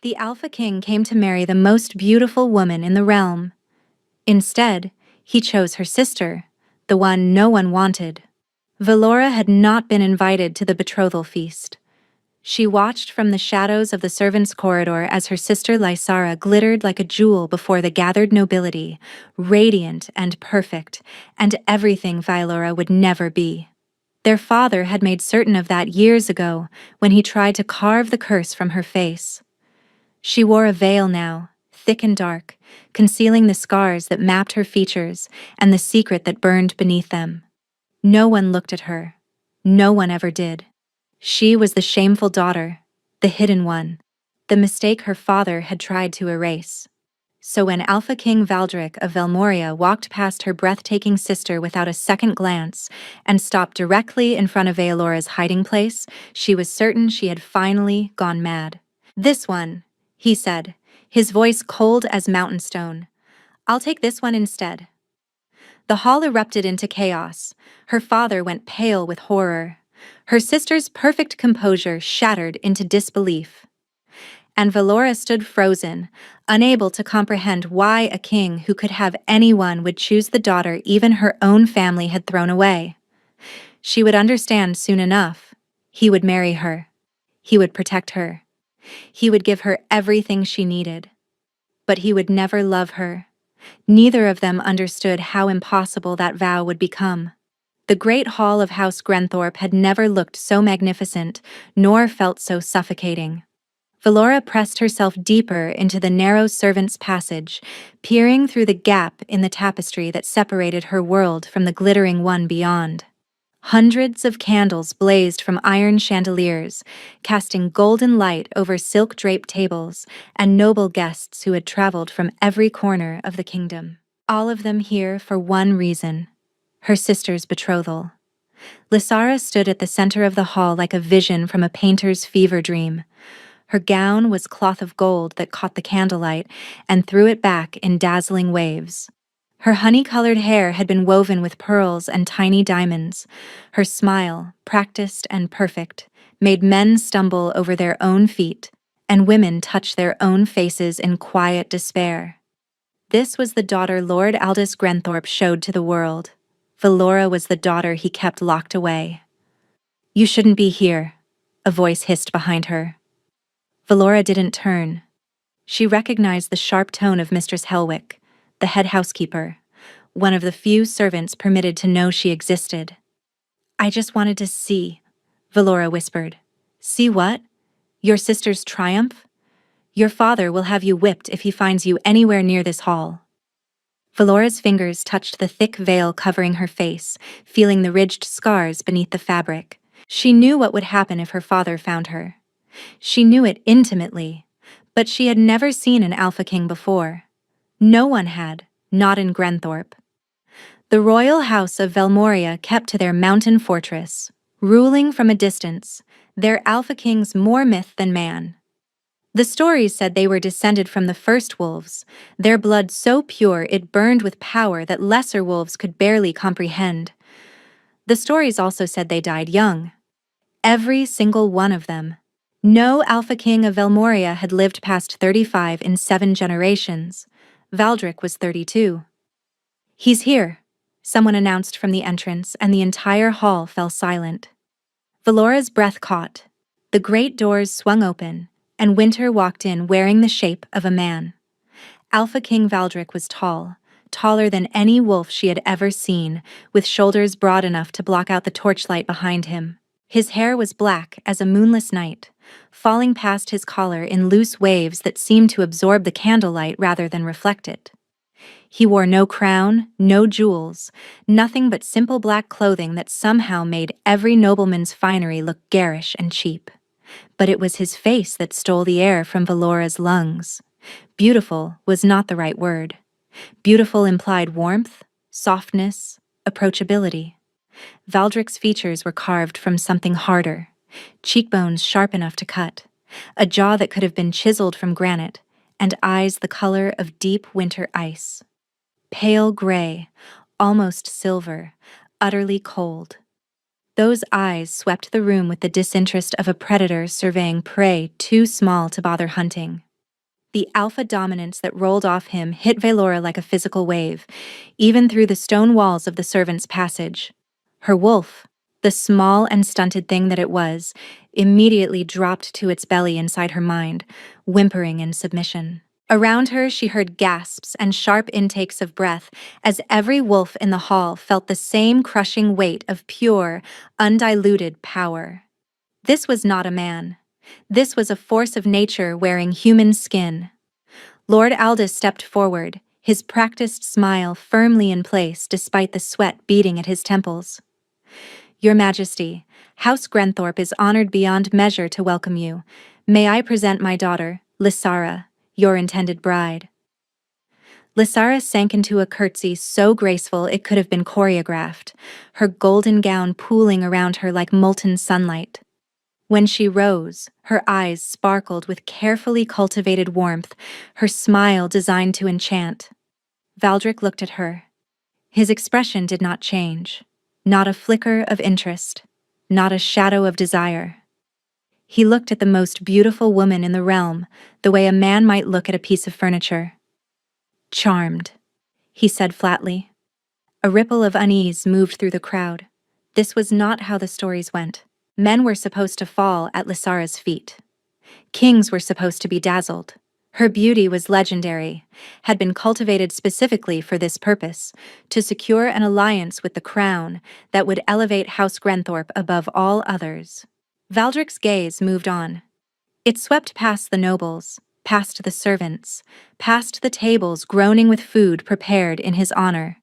The Alpha King came to marry the most beautiful woman in the realm. Instead, he chose her sister, the one no one wanted. Valora had not been invited to the betrothal feast. She watched from the shadows of the servants' corridor as her sister Lysara glittered like a jewel before the gathered nobility, radiant and perfect, and everything Valora would never be. Their father had made certain of that years ago when he tried to carve the curse from her face. She wore a veil now, thick and dark, concealing the scars that mapped her features and the secret that burned beneath them. No one looked at her. No one ever did. She was the shameful daughter, the hidden one, the mistake her father had tried to erase. So when Alpha King Valdric of Velmoria walked past her breathtaking sister without a second glance and stopped directly in front of Aelora's hiding place, she was certain she had finally gone mad. "This one," he said, his voice cold as mountain stone. "I'll take this one instead." The hall erupted into chaos. Her father went pale with horror. Her sister's perfect composure shattered into disbelief. And Valora stood frozen, unable to comprehend why a king who could have anyone would choose the daughter even her own family had thrown away. She would understand soon enough. He would marry her. He would protect her. He would give her everything she needed. But he would never love her. Neither of them understood how impossible that vow would become. The great hall of House Grenthorpe had never looked so magnificent, nor felt so suffocating. Valora pressed herself deeper into the narrow servants' passage, peering through the gap in the tapestry that separated her world from the glittering one beyond. Hundreds of candles blazed from iron chandeliers, casting golden light over silk-draped tables and noble guests who had traveled from every corner of the kingdom. All of them here for one reason: her sister's betrothal. Lysara stood at the center of the hall like a vision from a painter's fever dream. Her gown was cloth of gold that caught the candlelight and threw it back in dazzling waves. Her honey-colored hair had been woven with pearls and tiny diamonds. Her smile, practiced and perfect, made men stumble over their own feet, and women touch their own faces in quiet despair. This was the daughter Lord Aldous Grenthorpe showed to the world. Valora was the daughter he kept locked away. "You shouldn't be here," a voice hissed behind her. Valora didn't turn. She recognized the sharp tone of Mistress Helwick, the head housekeeper, one of the few servants permitted to know she existed. "I just wanted to see," Valora whispered. "See what? Your sister's triumph? Your father will have you whipped if he finds you anywhere near this hall." Valora's fingers touched the thick veil covering her face, feeling the ridged scars beneath the fabric. She knew what would happen if her father found her. She knew it intimately, but she had never seen an Alpha King before. No one had, not in Grenthorpe. The royal house of Velmoria kept to their mountain fortress, ruling from a distance, their Alpha Kings more myth than man. The stories said they were descended from the first wolves, their blood so pure it burned with power that lesser wolves could barely comprehend. The stories also said they died young. Every single one of them. No Alpha King of Velmoria had lived past 35 in 7 generations. Valdric was 32. "He's here," someone announced from the entrance, and the entire hall fell silent. Valora's breath caught. The great doors swung open, and Winter walked in wearing the shape of a man. Alpha King Valdric was tall, taller than any wolf she had ever seen, with shoulders broad enough to block out the torchlight behind him. His hair was black as a moonless night, falling past his collar in loose waves that seemed to absorb the candlelight rather than reflect it. He wore no crown, no jewels, nothing but simple black clothing that somehow made every nobleman's finery look garish and cheap. But it was his face that stole the air from Valora's lungs. Beautiful was not the right word. Beautiful implied warmth, softness, approachability. Valdric's features were carved from something harder, cheekbones sharp enough to cut, a jaw that could have been chiseled from granite, and eyes the color of deep winter ice. Pale gray, almost silver, utterly cold. Those eyes swept the room with the disinterest of a predator surveying prey too small to bother hunting. The alpha dominance that rolled off him hit Valora like a physical wave, even through the stone walls of the servants' passage. Her wolf, the small and stunted thing that it was, immediately dropped to its belly inside her mind, whimpering in submission. Around her, she heard gasps and sharp intakes of breath as every wolf in the hall felt the same crushing weight of pure, undiluted power. This was not a man. This was a force of nature wearing human skin. Lord Aldous stepped forward, his practiced smile firmly in place despite the sweat beading at his temples. "Your Majesty, House Grenthorpe is honored beyond measure to welcome you. May I present my daughter, Lysara, your intended bride." Lysara sank into a curtsy so graceful it could have been choreographed, her golden gown pooling around her like molten sunlight. When she rose, her eyes sparkled with carefully cultivated warmth, her smile designed to enchant. Valdric looked at her. His expression did not change. Not a flicker of interest. Not a shadow of desire. He looked at the most beautiful woman in the realm, the way a man might look at a piece of furniture. "Charmed," he said flatly. A ripple of unease moved through the crowd. This was not how the stories went. Men were supposed to fall at Lysara's feet. Kings were supposed to be dazzled. Her beauty was legendary, had been cultivated specifically for this purpose, to secure an alliance with the crown that would elevate House Grenthorpe above all others. Valdric's gaze moved on. It swept past the nobles, past the servants, past the tables groaning with food prepared in his honor.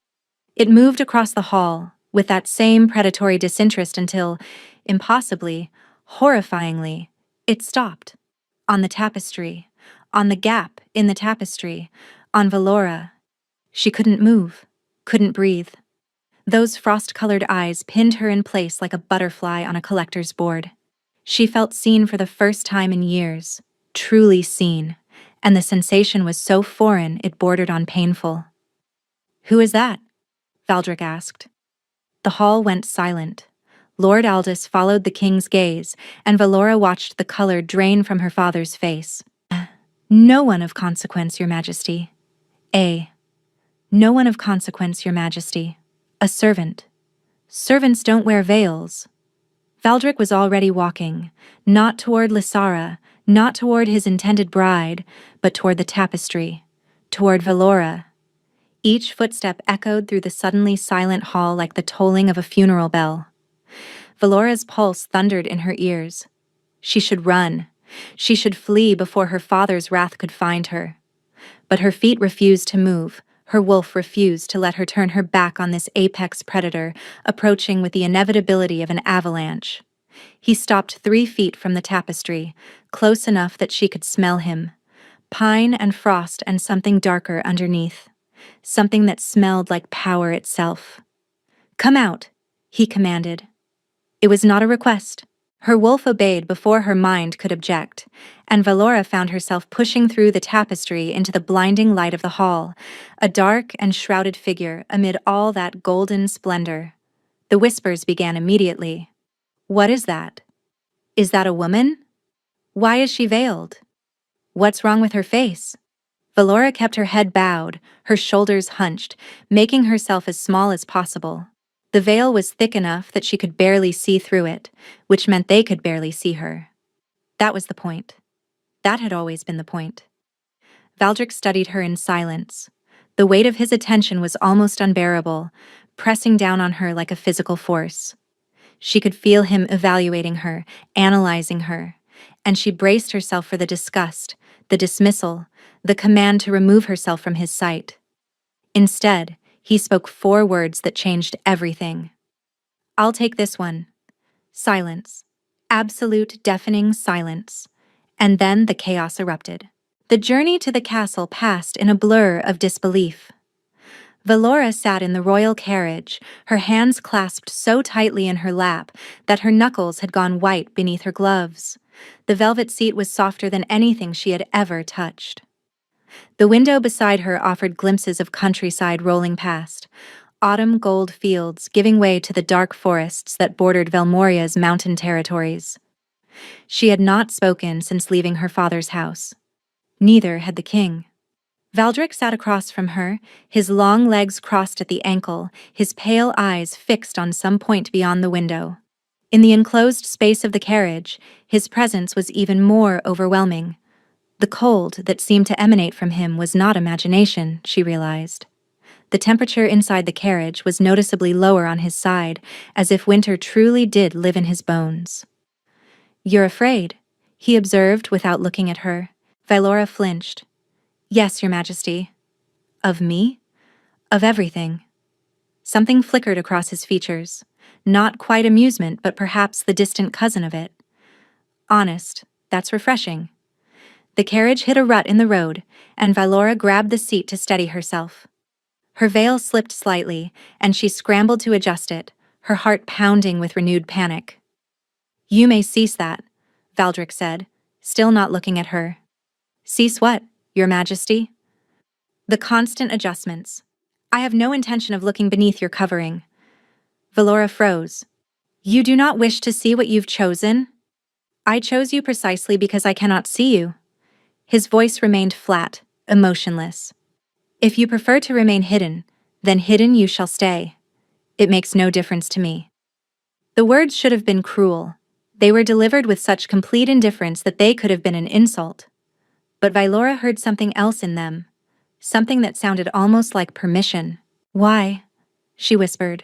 It moved across the hall, with that same predatory disinterest until, impossibly, horrifyingly, it stopped. On the tapestry. On the gap in the tapestry. On Valora. She couldn't move. Couldn't breathe. Those frost-colored eyes pinned her in place like a butterfly on a collector's board. She felt seen for the first time in years. Truly seen. And the sensation was so foreign it bordered on painful. "Who is that?" Valdric asked. The hall went silent. Lord Aldous followed the king's gaze, and Valora watched the color drain from her father's face. "No one of consequence, Your Majesty." "No one of consequence, Your Majesty. A servant. Servants don't wear veils." Valdric was already walking, not toward Lysara, not toward his intended bride, but toward the tapestry, toward Valora. Each footstep echoed through the suddenly silent hall like the tolling of a funeral bell. Valora's pulse thundered in her ears. She should run. She should flee before her father's wrath could find her. But her feet refused to move. Her wolf refused to let her turn her back on this apex predator, approaching with the inevitability of an avalanche. He stopped 3 feet from the tapestry, close enough that she could smell him. Pine and frost and something darker underneath. Something that smelled like power itself. "Come out," he commanded. It was not a request. Her wolf obeyed before her mind could object, and Valora found herself pushing through the tapestry into the blinding light of the hall, a dark and shrouded figure amid all that golden splendor. The whispers began immediately. "What is that? Is that a woman? Why is she veiled? What's wrong with her face?" Valora kept her head bowed, her shoulders hunched, making herself as small as possible. The veil was thick enough that she could barely see through it, which meant they could barely see her. That was the point. That had always been the point. Valdric studied her in silence. The weight of his attention was almost unbearable, pressing down on her like a physical force. She could feel him evaluating her, analyzing her, and she braced herself for the disgust, the dismissal, the command to remove herself from his sight. Instead, he spoke 4 words that changed everything. "I'll take this one." Silence. Absolute, deafening silence. And then the chaos erupted. The journey to the castle passed in a blur of disbelief. Valora sat in the royal carriage, her hands clasped so tightly in her lap that her knuckles had gone white beneath her gloves. The velvet seat was softer than anything she had ever touched. The window beside her offered glimpses of countryside rolling past, autumn gold fields giving way to the dark forests that bordered Velmoria's mountain territories. She had not spoken since leaving her father's house. Neither had the king. Valdric sat across from her, his long legs crossed at the ankle, his pale eyes fixed on some point beyond the window. In the enclosed space of the carriage, his presence was even more overwhelming. The cold that seemed to emanate from him was not imagination, she realized. The temperature inside the carriage was noticeably lower on his side, as if winter truly did live in his bones. "You're afraid," he observed without looking at her. Vylora flinched. "Yes, Your Majesty." "Of me?" "Of everything." Something flickered across his features. Not quite amusement, but perhaps the distant cousin of it. "Honest, that's refreshing." The carriage hit a rut in the road, and Vylora grabbed the seat to steady herself. Her veil slipped slightly, and she scrambled to adjust it, her heart pounding with renewed panic. "You may cease that," Valdric said, still not looking at her. "Cease what, Your Majesty?" "The constant adjustments. I have no intention of looking beneath your covering." Vylora froze. "You do not wish to see what you've chosen?" "I chose you precisely because I cannot see you." His voice remained flat, emotionless. "If you prefer to remain hidden, then hidden you shall stay. It makes no difference to me." The words should have been cruel. They were delivered with such complete indifference that they could have been an insult. But Vylora heard something else in them, something that sounded almost like permission. "Why?" she whispered.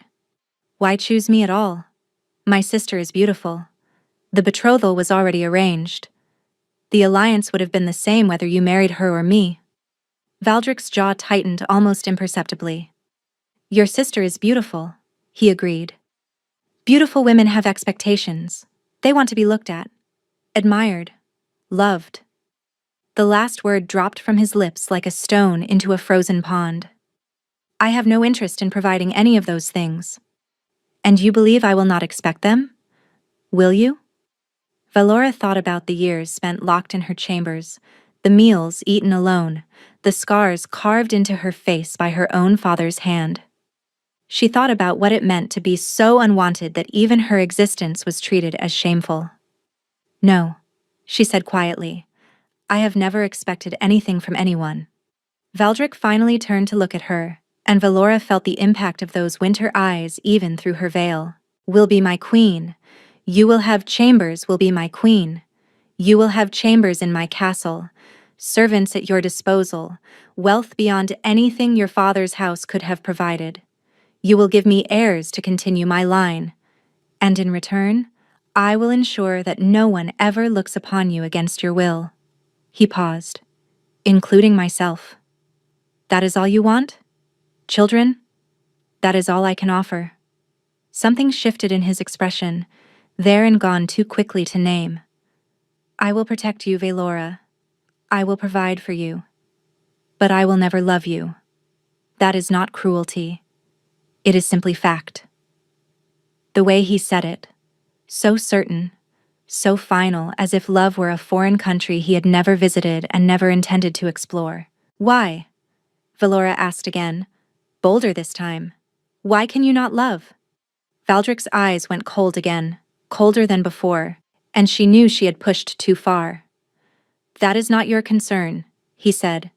"Why choose me at all? My sister is beautiful. The betrothal was already arranged. The alliance would have been the same whether you married her or me." Valdric's jaw tightened almost imperceptibly. "Your sister is beautiful," he agreed. "Beautiful women have expectations. They want to be looked at, admired, loved." The last word dropped from his lips like a stone into a frozen pond. "I have no interest in providing any of those things." "And you believe I will not expect them? Will you?" Vylora thought about the years spent locked in her chambers, the meals eaten alone, the scars carved into her face by her own father's hand. She thought about what it meant to be so unwanted that even her existence was treated as shameful. "No," she said quietly. "I have never expected anything from anyone." Valdric finally turned to look at her, and Vylora felt the impact of those winter eyes even through her veil. "Will be my queen. You will have chambers, will be my queen. You will have chambers in my castle, servants at your disposal, wealth beyond anything your father's house could have provided. You will give me heirs to continue my line. And in return, I will ensure that no one ever looks upon you against your will." He paused. "Including myself. That is all you want? Children? That is all I can offer." Something shifted in his expression, there and gone too quickly to name. "I will protect you, Vylora. I will provide for you. But I will never love you. That is not cruelty. It is simply fact." The way he said it, so certain, so final, as if love were a foreign country he had never visited and never intended to explore. "Why?" Vylora asked again, bolder this time. "Why can you not love?" Valdric's eyes went cold again, colder than before, and she knew she had pushed too far. "That is not your concern," he said.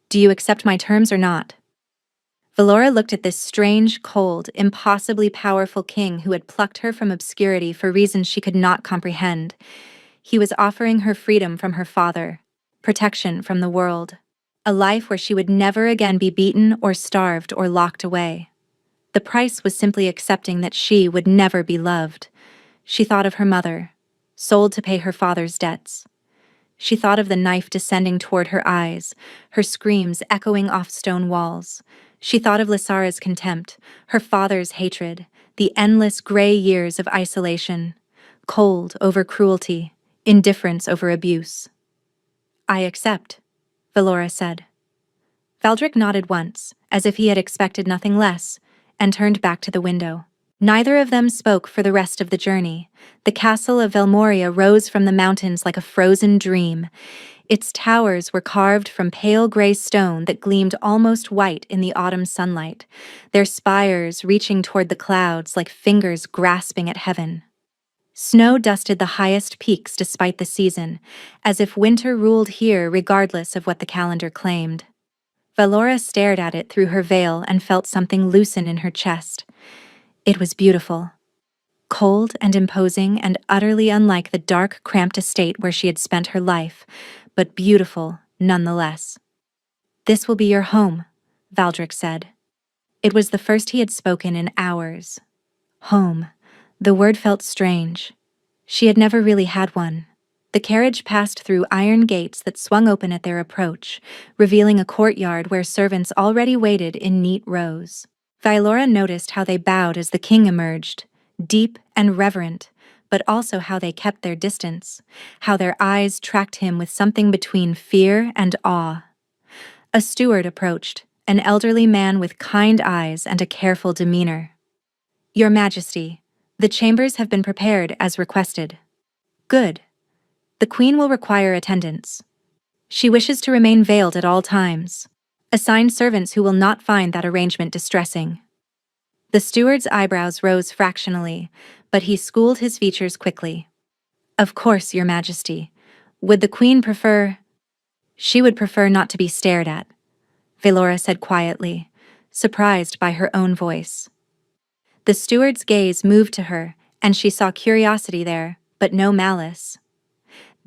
"Do you accept my terms or not?" Vylora looked at this strange, cold, impossibly powerful king who had plucked her from obscurity for reasons she could not comprehend. He was offering her freedom from her father, protection from the world, a life where she would never again be beaten or starved or locked away. The price was simply accepting that she would never be loved. She thought of her mother, sold to pay her father's debts. She thought of the knife descending toward her eyes, her screams echoing off stone walls. She thought of Lysara's contempt, her father's hatred, the endless gray years of isolation, cold over cruelty, indifference over abuse. "I accept," Vylora said. Valdric nodded once, as if he had expected nothing less, and turned back to the window. Neither of them spoke for the rest of the journey. The castle of Velmoria rose from the mountains like a frozen dream. Its towers were carved from pale gray stone that gleamed almost white in the autumn sunlight, their spires reaching toward the clouds like fingers grasping at heaven. Snow dusted the highest peaks despite the season, as if winter ruled here regardless of what the calendar claimed. Valora stared at it through her veil and felt something loosen in her chest. It was beautiful. Cold and imposing and utterly unlike the dark, cramped estate where she had spent her life, but beautiful nonetheless. "This will be your home," Valdric said. It was the first he had spoken in hours. Home. The word felt strange. She had never really had one. The carriage passed through iron gates that swung open at their approach, revealing a courtyard where servants already waited in neat rows. Vailora noticed how they bowed as the king emerged, deep and reverent, but also how they kept their distance, how their eyes tracked him with something between fear and awe. A steward approached, an elderly man with kind eyes and a careful demeanor. "Your Majesty, the chambers have been prepared as requested." "Good. The Queen will require attendance. She wishes to remain veiled at all times. Assign servants who will not find that arrangement distressing." The steward's eyebrows rose fractionally, but he schooled his features quickly. "Of course, Your Majesty. Would the Queen prefer—" "She would prefer not to be stared at," Vailora said quietly, surprised by her own voice. The steward's gaze moved to her, and she saw curiosity there, but no malice.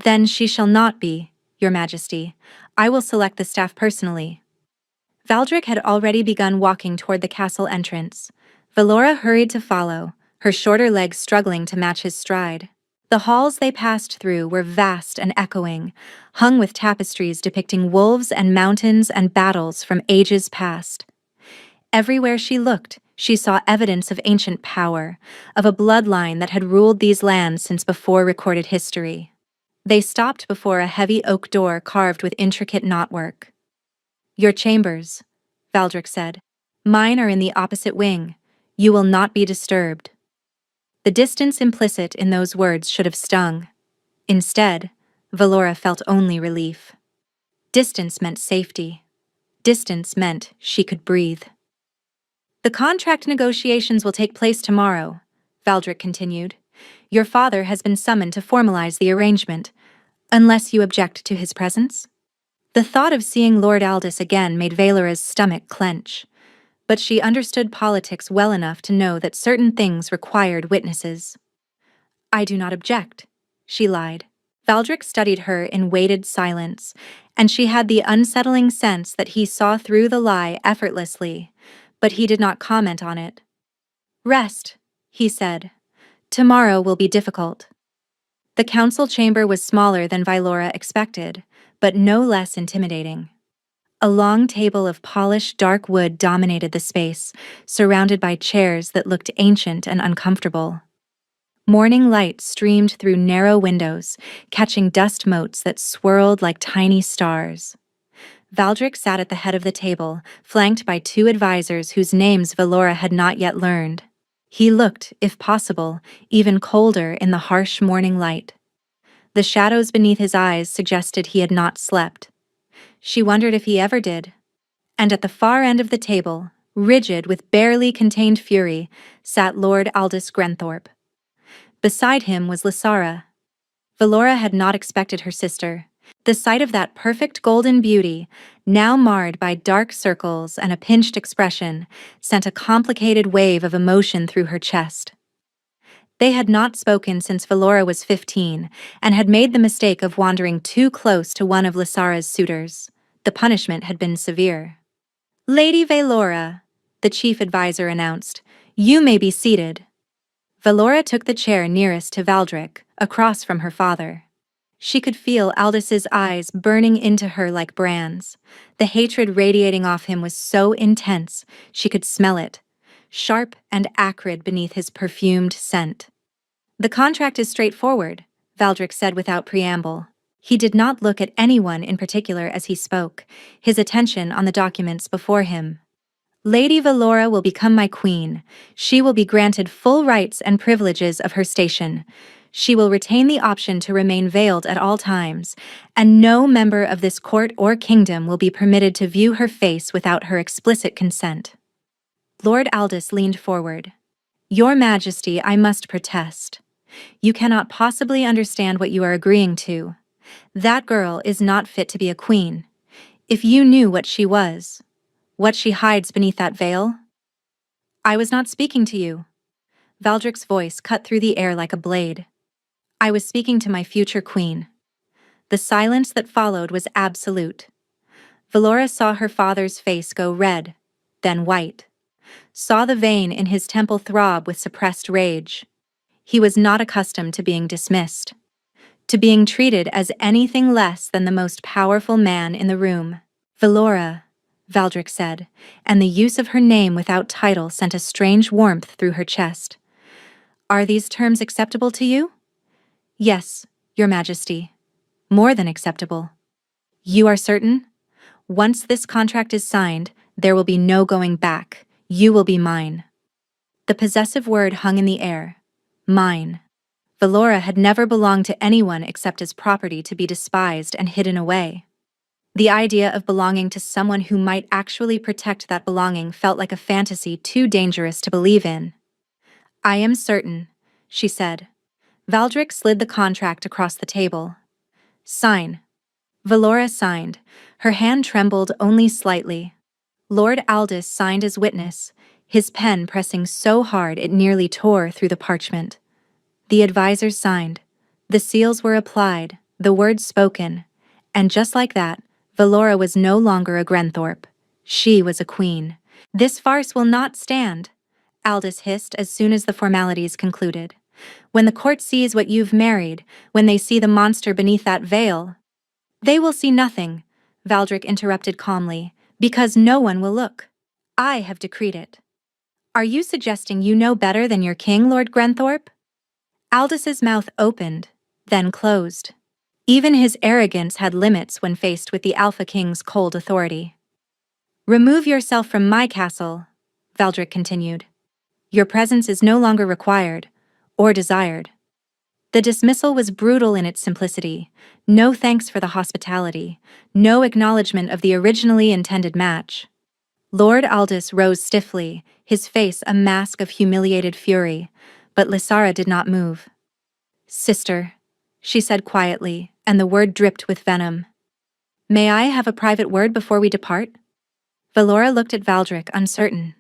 "Then she shall not be, Your Majesty. I will select the staff personally." Valdric had already begun walking toward the castle entrance. Vailora hurried to follow, her shorter legs struggling to match his stride. The halls they passed through were vast and echoing, hung with tapestries depicting wolves and mountains and battles from ages past. Everywhere she looked, she saw evidence of ancient power, of a bloodline that had ruled these lands since before recorded history. They stopped before a heavy oak door carved with intricate knotwork. "Your chambers," Valdric said. "Mine are in the opposite wing. You will not be disturbed." The distance implicit in those words should have stung. Instead, Vailora felt only relief. Distance meant safety. Distance meant she could breathe. "The contract negotiations will take place tomorrow," Valdric continued. "Your father has been summoned to formalize the arrangement, unless you object to his presence." The thought of seeing Lord Aldous again made Vailora's stomach clench, but she understood politics well enough to know that certain things required witnesses. "I do not object," she lied. Valdric studied her in weighted silence, and she had the unsettling sense that he saw through the lie effortlessly, but he did not comment on it. "Rest," he said. "Tomorrow will be difficult." The council chamber was smaller than Vailora expected, but no less intimidating. A long table of polished dark wood dominated the space, surrounded by chairs that looked ancient and uncomfortable. Morning light streamed through narrow windows, catching dust motes that swirled like tiny stars. Valdric sat at the head of the table, flanked by two advisors whose names Vailora had not yet learned. He looked, if possible, even colder in the harsh morning light. The shadows beneath his eyes suggested he had not slept. She wondered if he ever did. And at the far end of the table, rigid with barely contained fury, sat Lord Aldous Grenthorpe. Beside him was Lysara. Vailora had not expected her sister. The sight of that perfect golden beauty, now marred by dark circles and a pinched expression, sent a complicated wave of emotion through her chest. They had not spoken since Vailora was 15, and had made the mistake of wandering too close to one of Lysara's suitors. The punishment had been severe. "Lady Vailora," the chief advisor announced, "you may be seated." Vailora took the chair nearest to Valdric, across from her father. She could feel Aldous's eyes burning into her like brands. The hatred radiating off him was so intense, she could smell it, sharp and acrid beneath his perfumed scent. "The contract is straightforward," Valdric said without preamble. He did not look at anyone in particular as he spoke, his attention on the documents before him. "Lady Vailora will become my queen. She will be granted full rights and privileges of her station. She will retain the option to remain veiled at all times, and no member of this court or kingdom will be permitted to view her face without her explicit consent." Lord Aldous leaned forward. "Your Majesty, I must protest. You cannot possibly understand what you are agreeing to. That girl is not fit to be a queen. If you knew what she was, what she hides beneath that veil. I was not speaking to you. Valdrick's voice cut through the air like a blade. I was speaking to my future queen. The silence that followed was absolute. Velora saw her father's face go red, then white. Saw the vein in his temple throb with suppressed rage. He was not accustomed to being dismissed, to being treated as anything less than the most powerful man in the room. Velora, Valdrick said, and the use of her name without title sent a strange warmth through her chest. Are these terms acceptable to you? Yes, Your Majesty. More than acceptable. You are certain? Once this contract is signed, there will be no going back. You will be mine. The possessive word hung in the air. Mine. Velora had never belonged to anyone except as property to be despised and hidden away. The idea of belonging to someone who might actually protect that belonging felt like a fantasy too dangerous to believe in. I am certain, she said. Valdrick slid the contract across the table. Sign. Velora signed. Her hand trembled only slightly. Lord Aldous signed as witness, his pen pressing so hard it nearly tore through the parchment. The advisors signed. The seals were applied, the words spoken, and just like that, Velora was no longer a Grenthorpe. She was a queen. This farce will not stand, Aldous hissed as soon as the formalities concluded. When the court sees what you've married, when they see the monster beneath that veil. They will see nothing, Valdrick interrupted calmly, because no one will look. I have decreed it. Are you suggesting you know better than your king, Lord Grenthorpe? Aldous' mouth opened, then closed. Even his arrogance had limits when faced with the Alpha King's cold authority. Remove yourself from my castle, Valdrick continued. Your presence is no longer required, or desired. The dismissal was brutal in its simplicity. No thanks for the hospitality, no acknowledgement of the originally intended match. Lord Aldous rose stiffly, his face a mask of humiliated fury, but Lysara did not move. Sister, she said quietly, and the word dripped with venom. May I have a private word before we depart? Velora looked at Valdrick, uncertain.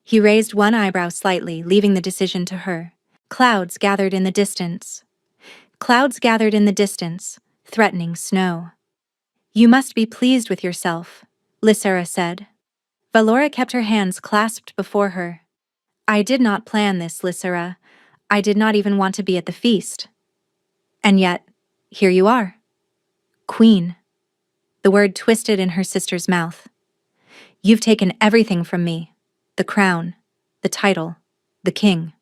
He raised one eyebrow slightly, leaving the decision to her. Clouds gathered in the distance. Clouds gathered in the distance, threatening snow. You must be pleased with yourself, Lysara said. Velora kept her hands clasped before her. I did not plan this, Lysara. I did not even want to be at the feast. And yet, here you are. Queen. The word twisted in her sister's mouth. You've taken everything from me. The crown, the title, the king.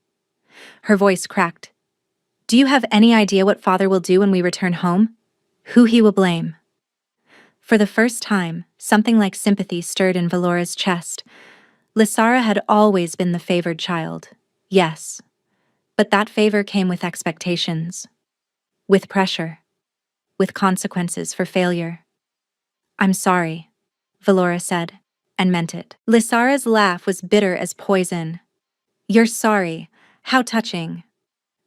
Her voice cracked. Do you have any idea what father will do when we return home? Who he will blame? For the first time, something like sympathy stirred in Velora's chest. Lysara had always been the favored child, yes. But that favor came with expectations. With pressure. With consequences for failure. I'm sorry, Velora said, and meant it. Lysara's laugh was bitter as poison. You're sorry. How touching.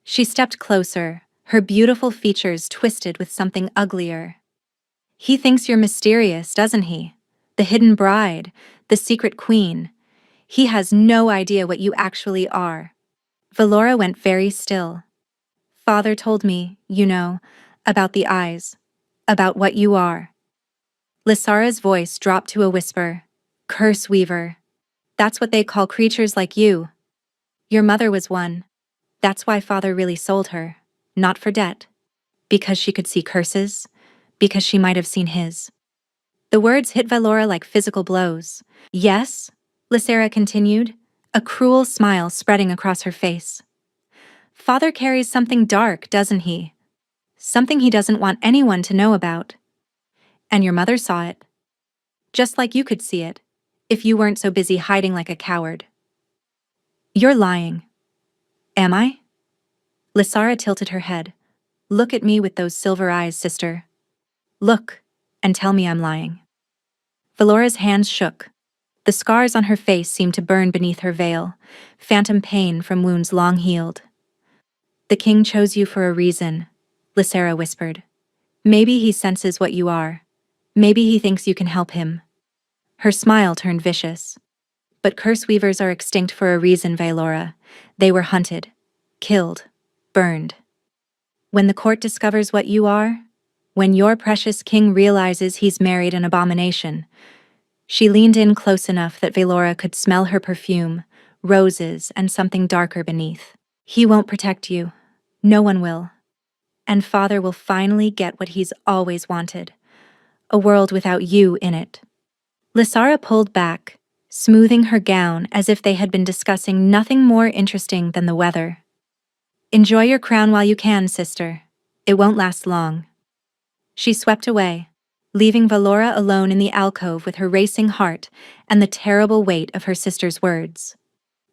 She stepped closer, her beautiful features twisted with something uglier. He thinks you're mysterious, doesn't he? The hidden bride, the secret queen. He has no idea what you actually are. Velora went very still. Father told me, you know, about the eyes, about what you are. Lysara's voice dropped to a whisper. Curse weaver. That's what they call creatures like you. Your mother was one. That's why father really sold her, not for debt. Because she could see curses, because she might have seen his. The words hit Velora like physical blows. Yes, Lysara continued, a cruel smile spreading across her face. Father carries something dark, doesn't he? Something he doesn't want anyone to know about. And your mother saw it. Just like you could see it, if you weren't so busy hiding like a coward. You're lying. Am I? Lysara tilted her head. Look at me with those silver eyes, sister. Look, and tell me I'm lying. Velora's hands shook. The scars on her face seemed to burn beneath her veil, phantom pain from wounds long healed. The king chose you for a reason, Lysera whispered. Maybe he senses what you are. Maybe he thinks you can help him. Her smile turned vicious. But curse weavers are extinct for a reason, Vaelora. They were hunted, killed, burned. When the court discovers what you are, when your precious king realizes he's married an abomination. She leaned in close enough that Vaelora could smell her perfume, roses, and something darker beneath. He won't protect you. No one will. And father will finally get what he's always wanted. A world without you in it. Lysera pulled back, smoothing her gown as if they had been discussing nothing more interesting than the weather. Enjoy your crown while you can, sister. It won't last long. She swept away, leaving Vaelora alone in the alcove with her racing heart and the terrible weight of her sister's words.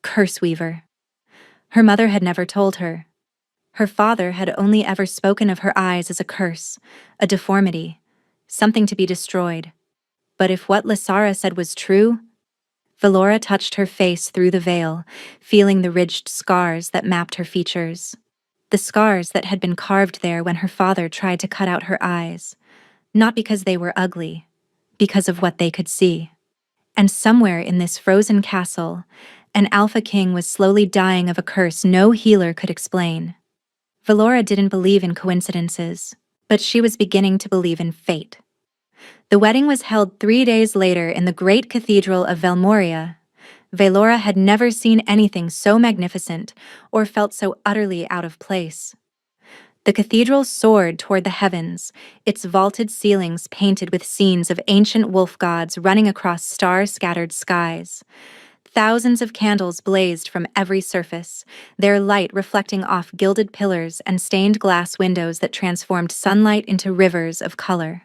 Curse weaver. Her mother had never told her. Her father had only ever spoken of her eyes as a curse, a deformity, something to be destroyed. But if what Lysera said was true, Vaelora touched her face through the veil, feeling the ridged scars that mapped her features. The scars that had been carved there when her father tried to cut out her eyes, not because they were ugly, because of what they could see. And somewhere in this frozen castle, an Alpha King was slowly dying of a curse no healer could explain. Vaelora didn't believe in coincidences, but she was beginning to believe in fate. The wedding was held 3 days later in the great cathedral of Velmoria. Vaelora had never seen anything so magnificent or felt so utterly out of place. The cathedral soared toward the heavens, its vaulted ceilings painted with scenes of ancient wolf gods running across star-scattered skies. Thousands of candles blazed from every surface, their light reflecting off gilded pillars and stained glass windows that transformed sunlight into rivers of color.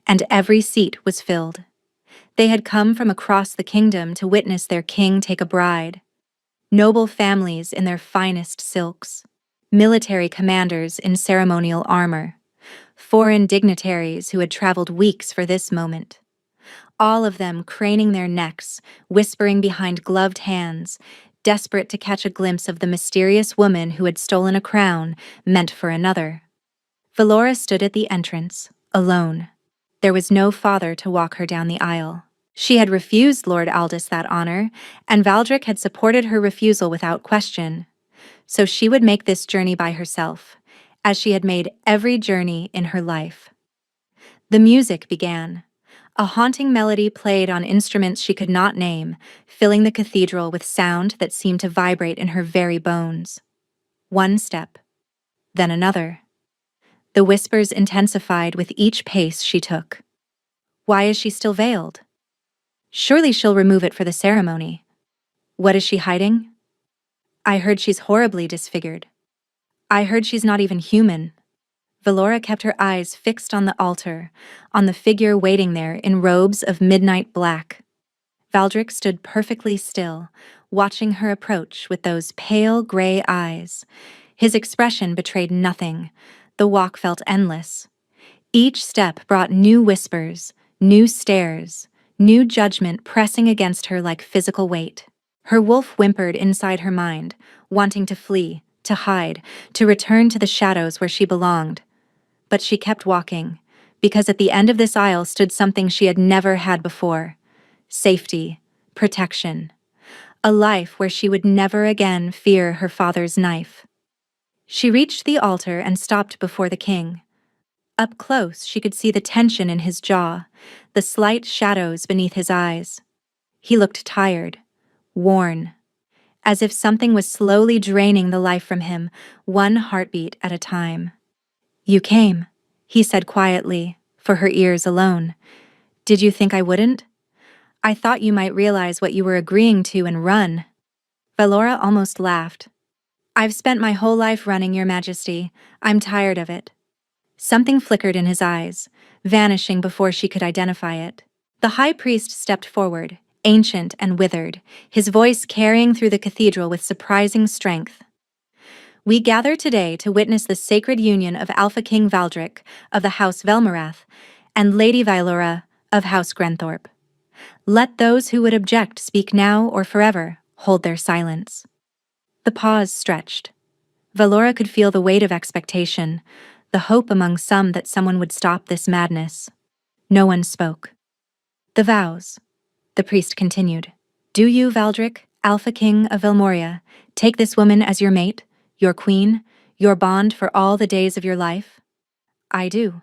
And every seat was filled. They had come from across the kingdom to witness their king take a bride. Noble families in their finest silks, military commanders in ceremonial armor, foreign dignitaries who had traveled weeks for this moment. All of them craning their necks, whispering behind gloved hands, desperate to catch a glimpse of the mysterious woman who had stolen a crown meant for another. Vaelora stood at the entrance, alone. There was no father to walk her down the aisle. She had refused Lord Aldous that honor, and Valdric had supported her refusal without question. So she would make this journey by herself, as she had made every journey in her life. The music began. A haunting melody played on instruments she could not name, filling the cathedral with sound that seemed to vibrate in her very bones. One step, then another. The whispers intensified with each pace she took. Why is she still veiled? Surely she'll remove it for the ceremony. What is she hiding? I heard she's horribly disfigured. I heard she's not even human. Vaelora kept her eyes fixed on the altar, on the figure waiting there in robes of midnight black. Valdric stood perfectly still, watching her approach with those pale gray eyes. His expression betrayed nothing. The walk felt endless. Each step brought new whispers, new stares, new judgment pressing against her like physical weight. Her wolf whimpered inside her mind, wanting to flee, to hide, to return to the shadows where she belonged. But she kept walking, because at the end of this aisle stood something she had never had before. Safety, protection. A life where she would never again fear her father's knife. She reached the altar and stopped before the king. Up close, she could see the tension in his jaw, the slight shadows beneath his eyes. He looked tired, worn, as if something was slowly draining the life from him, one heartbeat at a time. You came, he said quietly, for her ears alone. Did you think I wouldn't? I thought you might realize what you were agreeing to and run. Vaelora almost laughed. I've spent my whole life running, Your Majesty. I'm tired of it. Something flickered in his eyes, vanishing before she could identify it. The high priest stepped forward, ancient and withered, his voice carrying through the cathedral with surprising strength. We gather today to witness the sacred union of Alpha King Valdric of the House Velmorath and Lady Vaelora of House Grenthorpe. Let those who would object speak now or forever, hold their silence. The pause stretched. Valora could feel the weight of expectation, the hope among some that someone would stop this madness. No one spoke. The vows. The priest continued. Do you, Valdric, Alpha King of Velmoria, take this woman as your mate, your queen, your bond for all the days of your life? I do.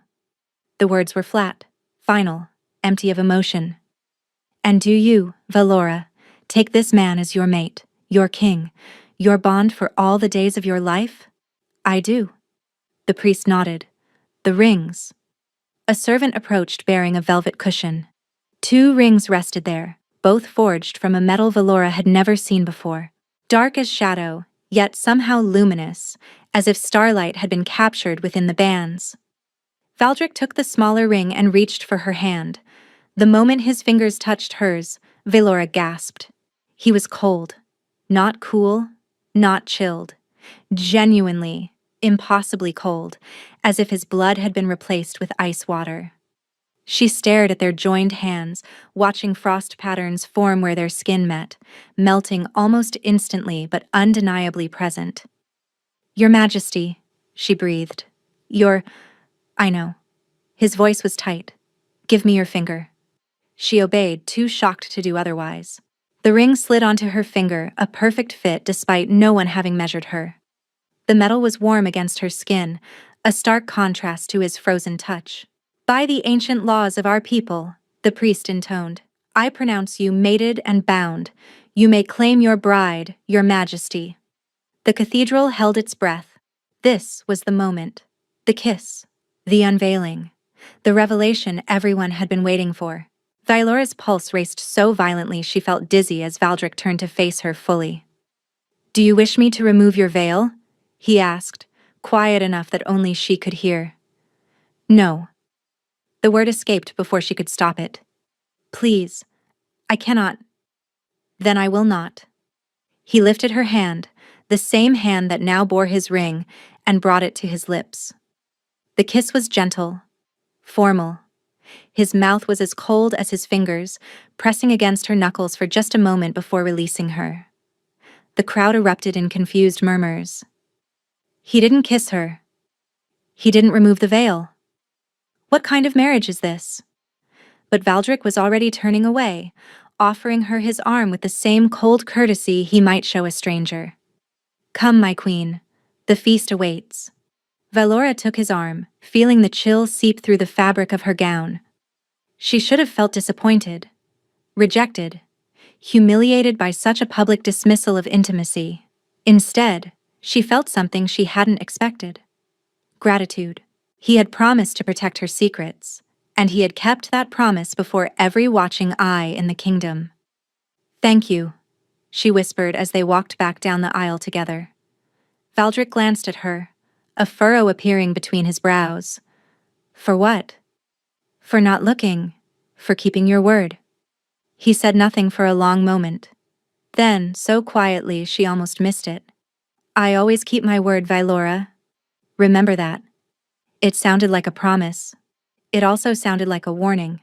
The words were flat, final, empty of emotion. And do you, Valora, take this man as your mate, your king, your bond for all the days of your life? I do. The priest nodded. The rings. A servant approached bearing a velvet cushion. 2 rings rested there, both forged from a metal Valora had never seen before. Dark as shadow, yet somehow luminous, as if starlight had been captured within the bands. Valdric took the smaller ring and reached for her hand. The moment his fingers touched hers, Valora gasped. He was cold. Not cool, not chilled. Genuinely, impossibly cold, as if his blood had been replaced with ice water. She stared at their joined hands, watching frost patterns form where their skin met, melting almost instantly but undeniably present. Your Majesty, she breathed. I know. His voice was tight. Give me your finger. She obeyed, too shocked to do otherwise. The ring slid onto her finger, a perfect fit despite no one having measured her. The metal was warm against her skin, a stark contrast to his frozen touch. By the ancient laws of our people, the priest intoned, I pronounce you mated and bound. You may claim your bride, your Majesty. The cathedral held its breath. This was the moment. The kiss. The unveiling. The revelation everyone had been waiting for. Valora's pulse raced so violently she felt dizzy as Valdric turned to face her fully. Do you wish me to remove your veil? He asked, quiet enough that only she could hear. No. The word escaped before she could stop it. Please, I cannot. Then I will not. He lifted her hand, the same hand that now bore his ring, and brought it to his lips. The kiss was gentle, formal. His mouth was as cold as his fingers, pressing against her knuckles for just a moment before releasing her. The crowd erupted in confused murmurs. He didn't kiss her. He didn't remove the veil. What kind of marriage is this? But Valdric was already turning away, offering her his arm with the same cold courtesy he might show a stranger. Come, my queen. The feast awaits. Valora took his arm, feeling the chill seep through the fabric of her gown. She should have felt disappointed, rejected, humiliated by such a public dismissal of intimacy. Instead, she felt something she hadn't expected. Gratitude. He had promised to protect her secrets, and he had kept that promise before every watching eye in the kingdom. Thank you, she whispered as they walked back down the aisle together. Valdric glanced at her, a furrow appearing between his brows. For what? For not looking, for keeping your word. He said nothing for a long moment. Then, so quietly she almost missed it. I always keep my word, Valora. Remember that. It sounded like a promise. It also sounded like a warning.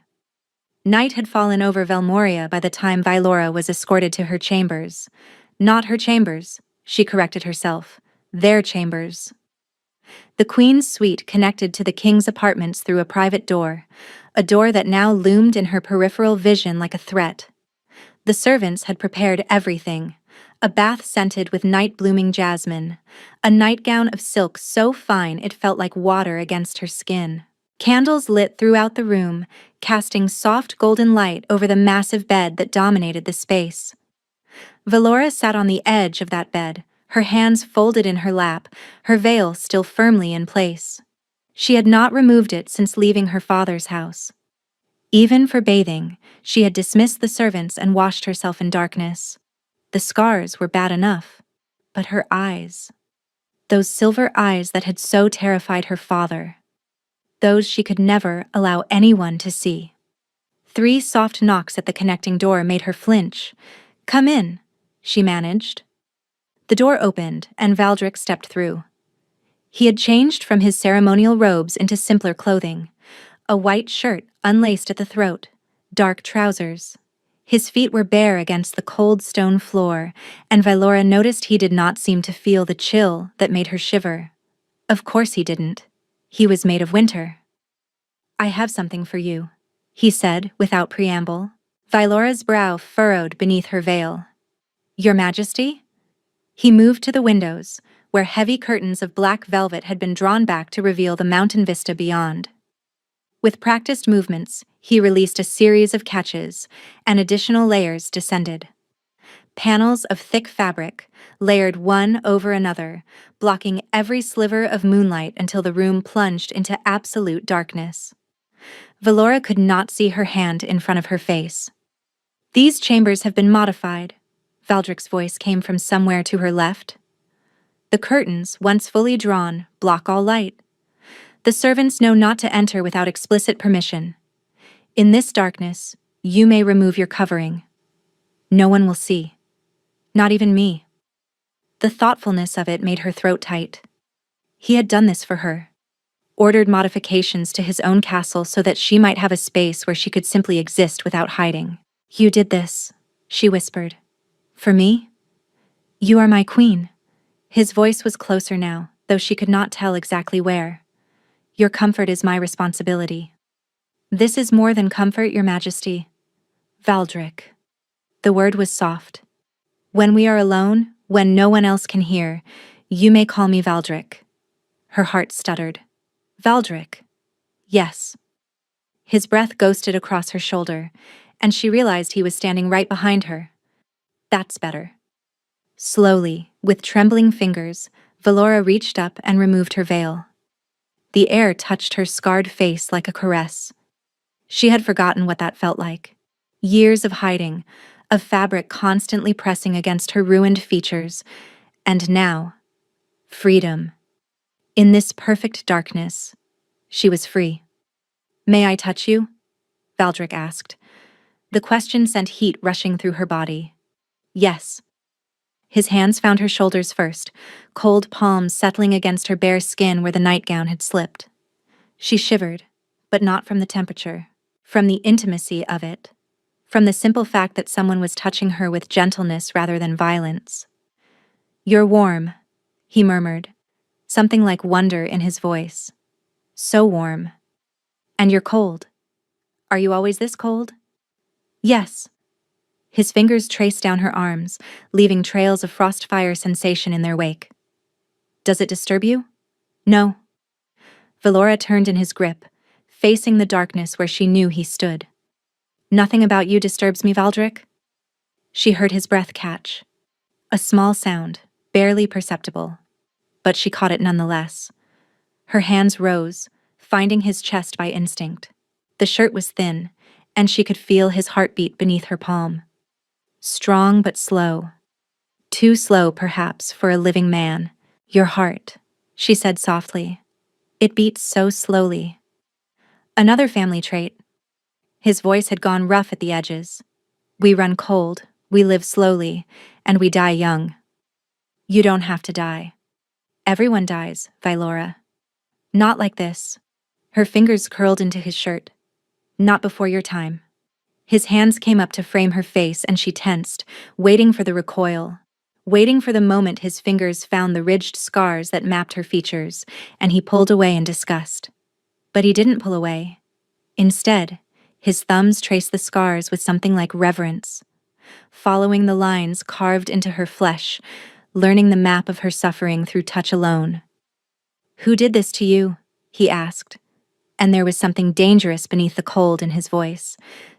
Night had fallen over Velmoria by the time Valora was escorted to her chambers. Not her chambers, she corrected herself. Their chambers. The queen's suite connected to the king's apartments through a private door, a door that now loomed in her peripheral vision like a threat. The servants had prepared everything. A bath scented with night-blooming jasmine, a nightgown of silk so fine it felt like water against her skin. Candles lit throughout the room, casting soft golden light over the massive bed that dominated the space. Valora sat on the edge of that bed, her hands folded in her lap, her veil still firmly in place. She had not removed it since leaving her father's house. Even for bathing, she had dismissed the servants and washed herself in darkness. The scars were bad enough, but her eyes, those silver eyes that had so terrified her father, those she could never allow anyone to see. 3 soft knocks at the connecting door made her flinch. Come in, she managed. The door opened, and Valdric stepped through. He had changed from his ceremonial robes into simpler clothing, a white shirt unlaced at the throat, dark trousers. His feet were bare against the cold stone floor, and Vylora noticed he did not seem to feel the chill that made her shiver. Of course he didn't. He was made of winter. "I have something for you," he said without preamble. Vylora's brow furrowed beneath her veil. "Your Majesty?" He moved to the windows, where heavy curtains of black velvet had been drawn back to reveal the mountain vista beyond. With practiced movements, he released a series of catches, and additional layers descended. Panels of thick fabric, layered one over another, blocking every sliver of moonlight until the room plunged into absolute darkness. Vylora could not see her hand in front of her face. "These chambers have been modified," Valdrick's voice came from somewhere to her left. "The curtains, once fully drawn, block all light. The servants know not to enter without explicit permission. In this darkness, you may remove your covering. No one will see. Not even me." The thoughtfulness of it made her throat tight. He had done this for her. Ordered modifications to his own castle so that she might have a space where she could simply exist without hiding. "You did this," she whispered. "For me? You are my queen." His voice was closer now, though she could not tell exactly where. "Your comfort is my responsibility." "This is more than comfort, Your Majesty." "Valdrick." The word was soft. "When we are alone, when no one else can hear, you may call me Valdrick." Her heart stuttered. "Valdrick." "Yes." His breath ghosted across her shoulder, and she realized he was standing right behind her. "That's better." Slowly, with trembling fingers, Vylora reached up and removed her veil. The air touched her scarred face like a caress. She had forgotten what that felt like. Years of hiding, of fabric constantly pressing against her ruined features, and now, freedom. In this perfect darkness, she was free. "May I touch you?" Valdrick asked. The question sent heat rushing through her body. "Yes." His hands found her shoulders first, cold palms settling against her bare skin where the nightgown had slipped. She shivered, but not from the temperature, from the intimacy of it, from the simple fact that someone was touching her with gentleness rather than violence. "You're warm," he murmured, something like wonder in his voice. "So warm. And you're cold. Are you always this cold?" "Yes." His fingers traced down her arms, leaving trails of frostfire sensation in their wake. "Does it disturb you?" "No." Vylora turned in his grip, facing the darkness where she knew he stood. "Nothing about you disturbs me, Valdrick?" She heard his breath catch. A small sound, barely perceptible, but she caught it nonetheless. Her hands rose, finding his chest by instinct. The shirt was thin, and she could feel his heartbeat beneath her palm. Strong but slow. Too slow, perhaps, for a living man. "Your heart," she said softly. "It beats so slowly." Another family trait. His voice had gone rough at the edges. "We run cold, we live slowly, and we die young." "You don't have to die." "Everyone dies, Vylora." "Not like this." Her fingers curled into his shirt. "Not before your time." His hands came up to frame her face and she tensed, waiting for the recoil, waiting for the moment his fingers found the ridged scars that mapped her features, and he pulled away in disgust. But he didn't pull away. Instead, his thumbs traced the scars with something like reverence, following the lines carved into her flesh, learning the map of her suffering through touch alone. "Who did this to you?" he asked, and there was something dangerous beneath the cold in his voice,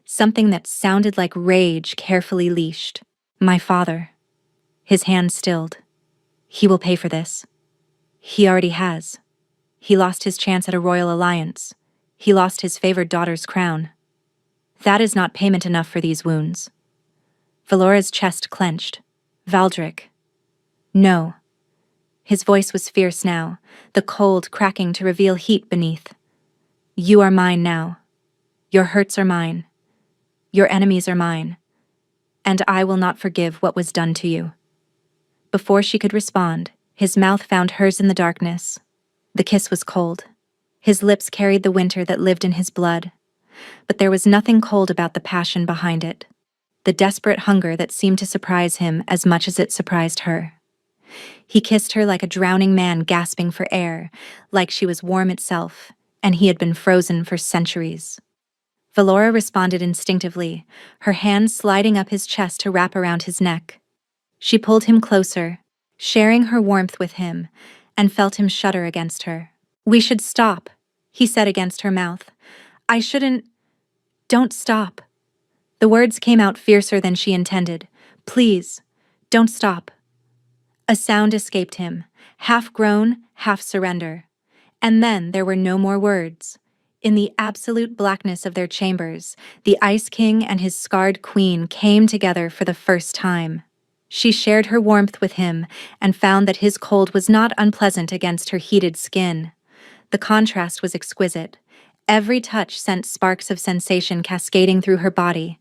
something that sounded like rage carefully leashed. "My father." His hand stilled. "He will pay for this." "He already has." He lost his chance at a royal alliance. He lost his favored daughter's crown. "That is not payment enough for these wounds." Vylora's chest clenched. "Valdrick." "No." His voice was fierce now, the cold cracking to reveal heat beneath. "You are mine now. Your hurts are mine. Your enemies are mine. And I will not forgive what was done to you." Before she could respond, his mouth found hers in the darkness. The kiss was cold. His lips carried the winter that lived in his blood. But there was nothing cold about the passion behind it. the desperate hunger that seemed to surprise him as much as it surprised her. He kissed her like a drowning man gasping for air, like she was warm itself, and he had been frozen for centuries. Valora responded instinctively, her hands sliding up his chest to wrap around his neck. She pulled him closer, sharing her warmth with him, and felt him shudder against her. "We should stop," he said against her mouth. "I shouldn't. Don't stop." The words came out fiercer than she intended. "Please, don't stop." A sound escaped him, half groan, half surrender. And then there were no more words. In the absolute blackness of their chambers, the Ice King and his scarred queen came together for the first time. She shared her warmth with him and found that his cold was not unpleasant against her heated skin. The contrast was exquisite. Every touch sent sparks of sensation cascading through her body.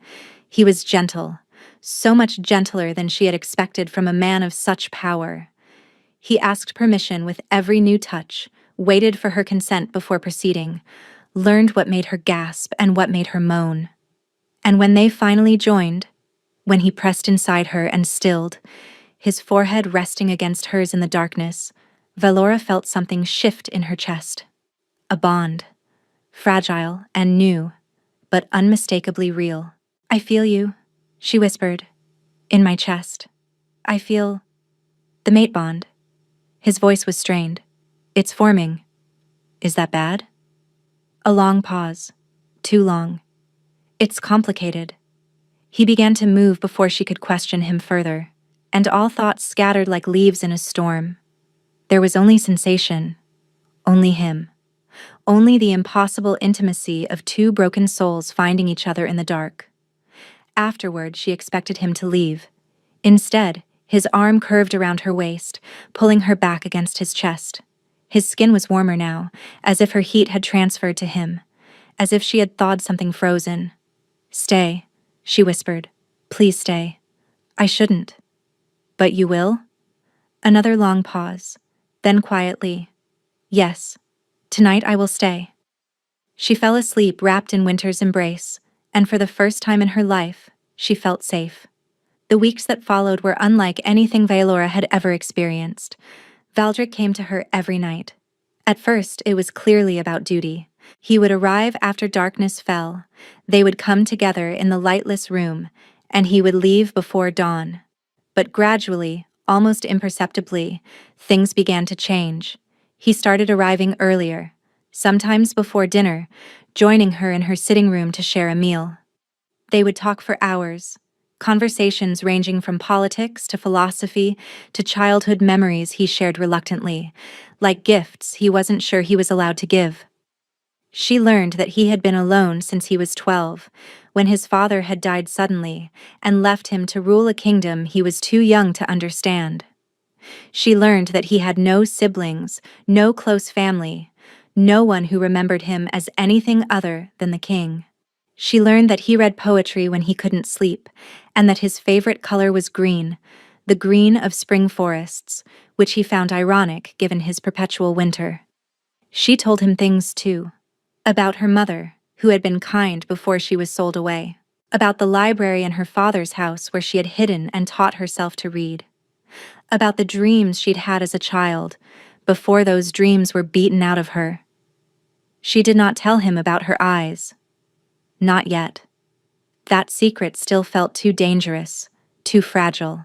He was gentle, so much gentler than she had expected from a man of such power. He asked permission with every new touch, waited for her consent before proceeding, learned what made her gasp and what made her moan. And when they finally joined, when he pressed inside her and stilled, his forehead resting against hers in the darkness, Valora felt something shift in her chest. A bond, fragile and new, but unmistakably real. "I feel you," she whispered, "in my chest. I feel the mate bond." His voice was strained. "It's forming. Is that bad?" A long pause. Too long. "It's complicated." He began to move before she could question him further, and all thoughts scattered like leaves in a storm. There was only sensation, only him, only the impossible intimacy of two broken souls finding each other in the dark. Afterward, she expected him to leave. Instead, his arm curved around her waist, pulling her back against his chest. His skin was warmer now, as if her heat had transferred to him, as if she had thawed something frozen. "Stay," she whispered. "Please stay." "I shouldn't." "But you will?" Another long pause. Then quietly, "Yes, tonight I will stay." She fell asleep wrapped in winter's embrace, and for the first time in her life, she felt safe. The weeks that followed were unlike anything Valora had ever experienced. Valdric came to her every night. At first, it was clearly about duty. He would arrive after darkness fell, they would come together in the lightless room, and he would leave before dawn. But gradually, almost imperceptibly, things began to change. He started arriving earlier, sometimes before dinner, joining her in her sitting room to share a meal. They would talk for hours, conversations ranging from politics to philosophy to childhood memories he shared reluctantly, like gifts he wasn't sure he was allowed to give. She learned that he had been alone since he was 12, when his father had died suddenly and left him to rule a kingdom he was too young to understand. She learned that he had no siblings, no close family, no one who remembered him as anything other than the king. She learned that he read poetry when he couldn't sleep, and that his favorite color was green, the green of spring forests, which he found ironic given his perpetual winter. She told him things, too. About her mother, who had been kind before she was sold away. About the library in her father's house where she had hidden and taught herself to read. About the dreams she'd had as a child, before those dreams were beaten out of her. She did not tell him about her eyes. Not yet. That secret still felt too dangerous, too fragile.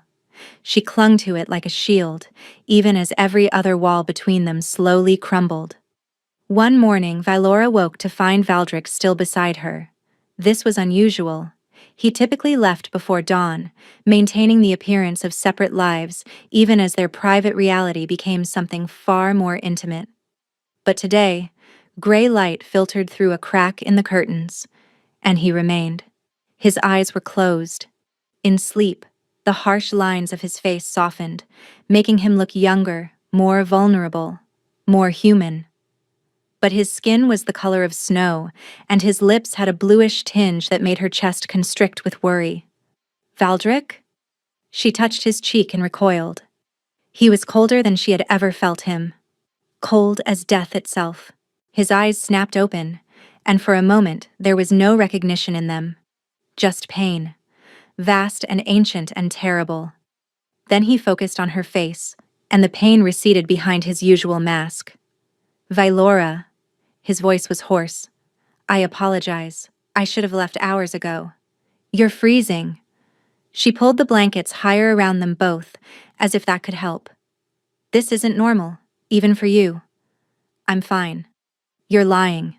She clung to it like a shield, even as every other wall between them slowly crumbled. One morning, Valora woke to find Valdric still beside her. This was unusual. He typically left before dawn, maintaining the appearance of separate lives, even as their private reality became something far more intimate. But today, gray light filtered through a crack in the curtains, and he remained. His eyes were closed. In sleep, the harsh lines of his face softened, making him look younger, more vulnerable, more human. But his skin was the color of snow, and his lips had a bluish tinge that made her chest constrict with worry. "Valdric?" She touched his cheek and recoiled. He was colder than she had ever felt him. Cold as death itself. His eyes snapped open, and for a moment there was no recognition in them. Just pain. vast and ancient and terrible. Then he focused on her face, and the pain receded behind his usual mask. Vylora. His voice was hoarse. I apologize. I should have left hours ago. You're freezing. She pulled the blankets higher around them both, as if that could help. This isn't normal, even for you. I'm fine. You're lying.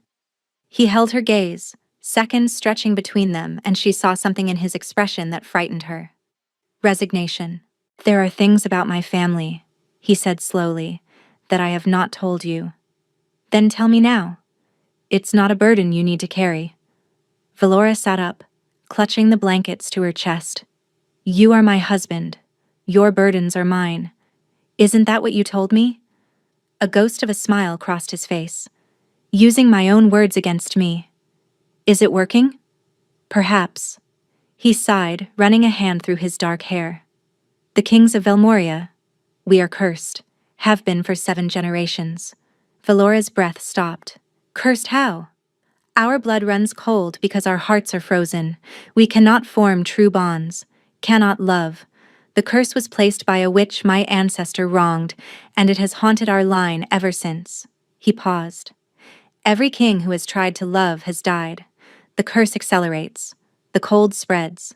He held her gaze, seconds stretching between them, and she saw something in his expression that frightened her. Resignation. There are things about my family, he said slowly, that I have not told you. Then tell me now. It's not a burden you need to carry. Vylora sat up, clutching the blankets to her chest. You are my husband. Your burdens are mine. Isn't that what you told me? A ghost of a smile crossed his face. Using my own words against me. Is it working? Perhaps. He sighed, running a hand through his dark hair. The kings of Velmoria. We are cursed. Have been for 7 generations. Vylora's breath stopped. Cursed how? Our blood runs cold because our hearts are frozen. We cannot form true bonds. Cannot love. The curse was placed by a witch my ancestor wronged, and it has haunted our line ever since. He paused. Every king who has tried to love has died. The curse accelerates. The cold spreads.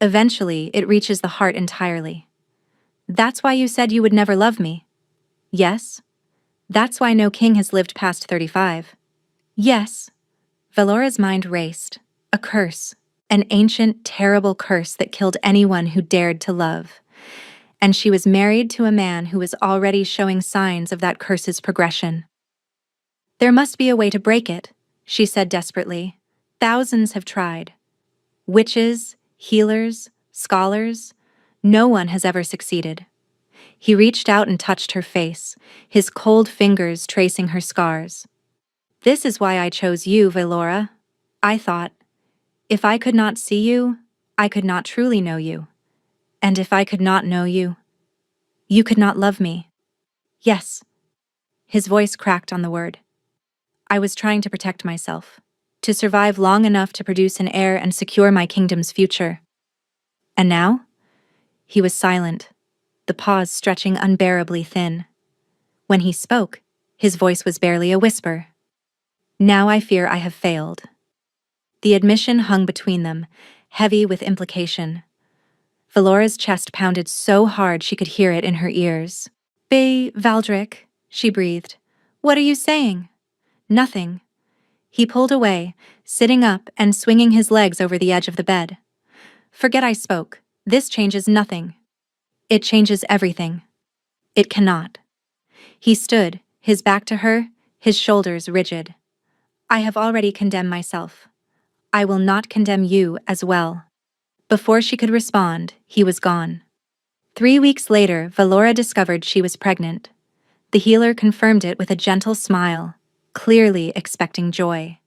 Eventually, it reaches the heart entirely. That's why you said you would never love me. Yes? That's why no king has lived past 35. Yes. Vylora's mind raced. A curse. An ancient, terrible curse that killed anyone who dared to love. And she was married to a man who was already showing signs of that curse's progression. There must be a way to break it, she said desperately. Thousands have tried. Witches, healers, scholars. No one has ever succeeded. He reached out and touched her face, his cold fingers tracing her scars. This is why I chose you, Vylora. I thought, if I could not see you, I could not truly know you. And if I could not know you, you could not love me. Yes. His voice cracked on the word. I was trying to protect myself, to survive long enough to produce an heir and secure my kingdom's future. And now? He was silent, the pause stretching unbearably thin. When he spoke, his voice was barely a whisper. Now I fear I have failed. The admission hung between them, heavy with implication. Vylora's chest pounded so hard she could hear it in her ears. Valdric, she breathed. What are you saying? Nothing. He pulled away, sitting up and swinging his legs over the edge of the bed. Forget I spoke. This changes nothing. It changes everything. It cannot. He stood, his back to her, his shoulders rigid. I have already condemned myself. I will not condemn you as well. Before she could respond, he was gone. 3 weeks later, Vylora discovered she was pregnant. The healer confirmed it with a gentle smile, clearly expecting joy.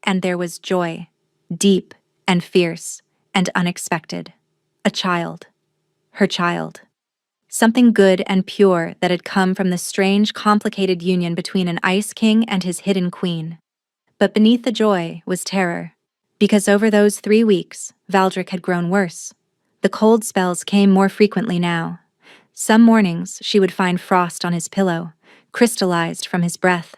And there was joy, deep and fierce and unexpected. A child. Her child. Something good and pure that had come from the strange, complicated union between an Ice King and his hidden queen. But beneath the joy was terror. Because over those 3 weeks, Valdric had grown worse. The cold spells came more frequently now. Some mornings she would find frost on his pillow, crystallized from his breath.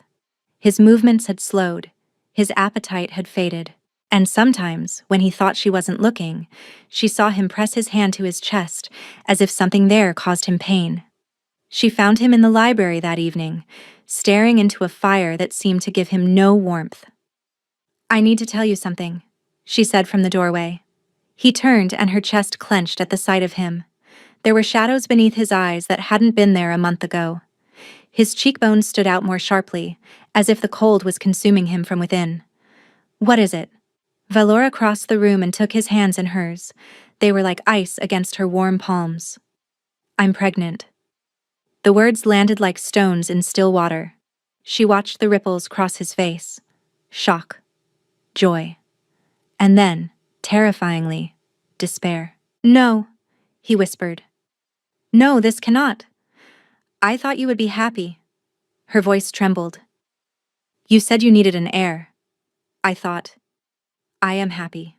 His movements had slowed, his appetite had faded, and sometimes, when he thought she wasn't looking, she saw him press his hand to his chest, as if something there caused him pain. She found him in the library that evening, staring into a fire that seemed to give him no warmth. I need to tell you something, she said from the doorway. He turned and her chest clenched at the sight of him. There were shadows beneath his eyes that hadn't been there a month ago. His cheekbones stood out more sharply, as if the cold was consuming him from within. What is it? Vylora crossed the room and took his hands in hers. They were like ice against her warm palms. I'm pregnant. The words landed like stones in still water. She watched the ripples cross his face. Shock. Joy. And then, terrifyingly, despair. No, he whispered. No, this cannot. I thought you would be happy. Her voice trembled. You said you needed an heir. I thought. I am happy.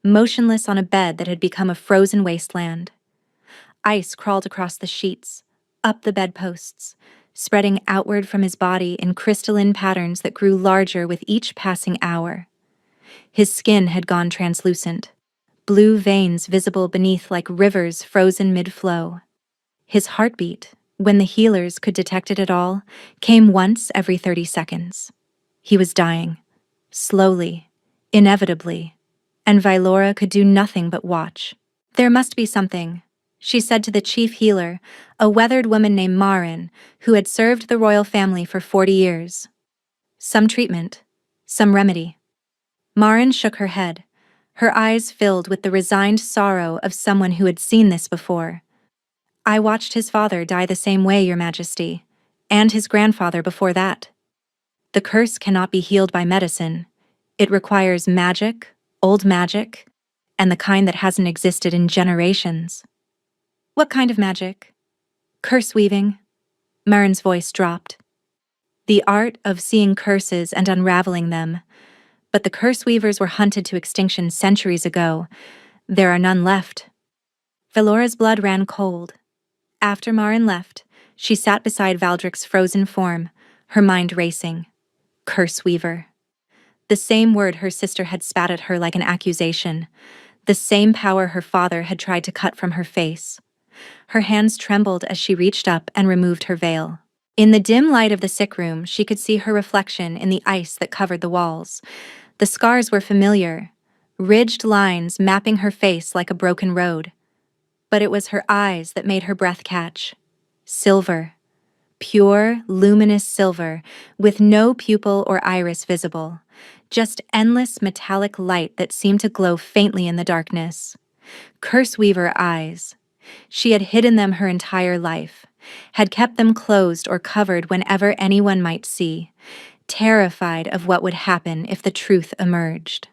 motionless on a bed that had become a frozen wasteland. Ice crawled across the sheets, up the bedposts, spreading outward from his body in crystalline patterns that grew larger with each passing hour. His skin had gone translucent, blue veins visible beneath like rivers frozen mid-flow. His heartbeat, when the healers could detect it at all, came once every 30 seconds. He was dying, slowly, inevitably, and Vylora could do nothing but watch. "There must be something," she said to the chief healer, a weathered woman named Marin, who had served the royal family for 40 years. "Some treatment, some remedy." Marin shook her head, her eyes filled with the resigned sorrow of someone who had seen this before. "I watched his father die the same way, Your Majesty, and his grandfather before that. The curse cannot be healed by medicine. It requires magic, old magic, and the kind that hasn't existed in generations." "What kind of magic?" "Curse weaving." Marin's voice dropped. "The art of seeing curses and unraveling them. But the curse weavers were hunted to extinction centuries ago. There are none left." Velora's blood ran cold. After Marin left, she sat beside Valdric's frozen form, her mind racing. Curse weaver. The same word her sister had spat at her like an accusation. The same power her father had tried to cut from her face. Her hands trembled as she reached up and removed her veil. In the dim light of the sick room, she could see her reflection in the ice that covered the walls. The scars were familiar, ridged lines mapping her face like a broken road. But it was her eyes that made her breath catch. Silver. Pure, luminous silver, with no pupil or iris visible. Just endless metallic light that seemed to glow faintly in the darkness. Curseweaver eyes. She had hidden them her entire life, had kept them closed or covered whenever anyone might see, terrified of what would happen if the truth emerged.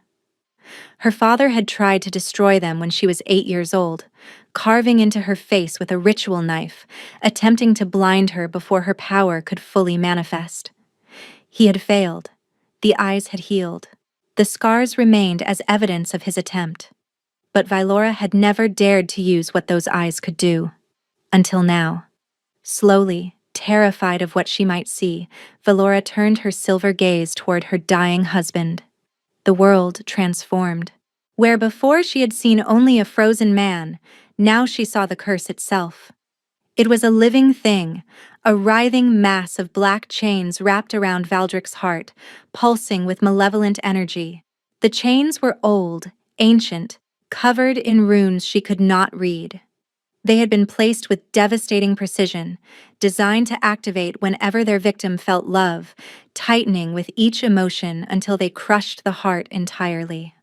Her father had tried to destroy them when she was 8 years old, carving into her face with a ritual knife, attempting to blind her before her power could fully manifest. He had failed. The eyes had healed. The scars remained as evidence of his attempt. But Vylora had never dared to use what those eyes could do. Until now. Slowly, terrified of what she might see, Vylora turned her silver gaze toward her dying husband. The world transformed. Where before she had seen only a frozen man, now she saw the curse itself. It was a living thing, a writhing mass of black chains wrapped around Valdric's heart, pulsing with malevolent energy. The chains were old, ancient, covered in runes she could not read. They had been placed with devastating precision, designed to activate whenever their victim felt love, tightening with each emotion until they crushed the heart entirely.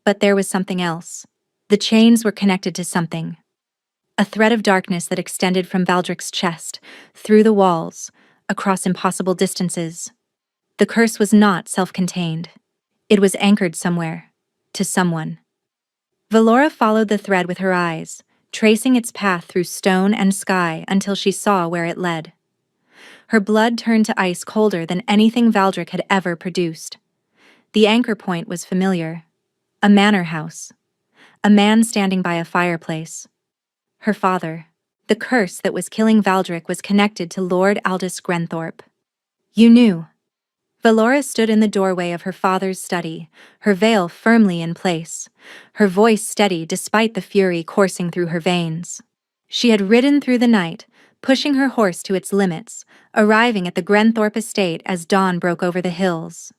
But there was something else. The chains were connected to something. A thread of darkness that extended from Valdric's chest, through the walls, across impossible distances. The curse was not self-contained. It was anchored somewhere, to someone. Vylora followed the thread with her eyes, tracing its path through stone and sky until she saw where it led. Her blood turned to ice colder than anything Valdric had ever produced. The anchor point was familiar. A manor house. A man standing by a fireplace. Her father. The curse that was killing Valdric was connected to Lord Aldous Grenthorpe. "You knew." Vylora stood in the doorway of her father's study, her veil firmly in place, her voice steady despite the fury coursing through her veins. She had ridden through the night, pushing her horse to its limits, arriving at the Grenthorpe estate as dawn broke over the hills.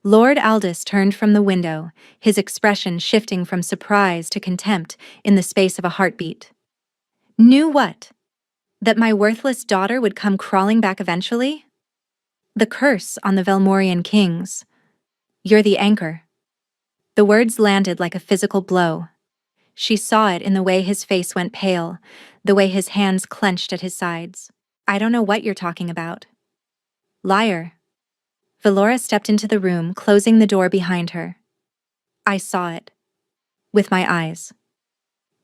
Lord Aldous turned from the window, his expression shifting from surprise to contempt in the space of a heartbeat. "Knew what? That my worthless daughter would come crawling back eventually? The curse on the Velmorian kings. You're the anchor." The words landed like a physical blow. She saw it in the way his face went pale, the way his hands clenched at his sides. "I don't know what you're talking about." "Liar." Vylora stepped into the room, closing the door behind her. "I saw it. With my eyes.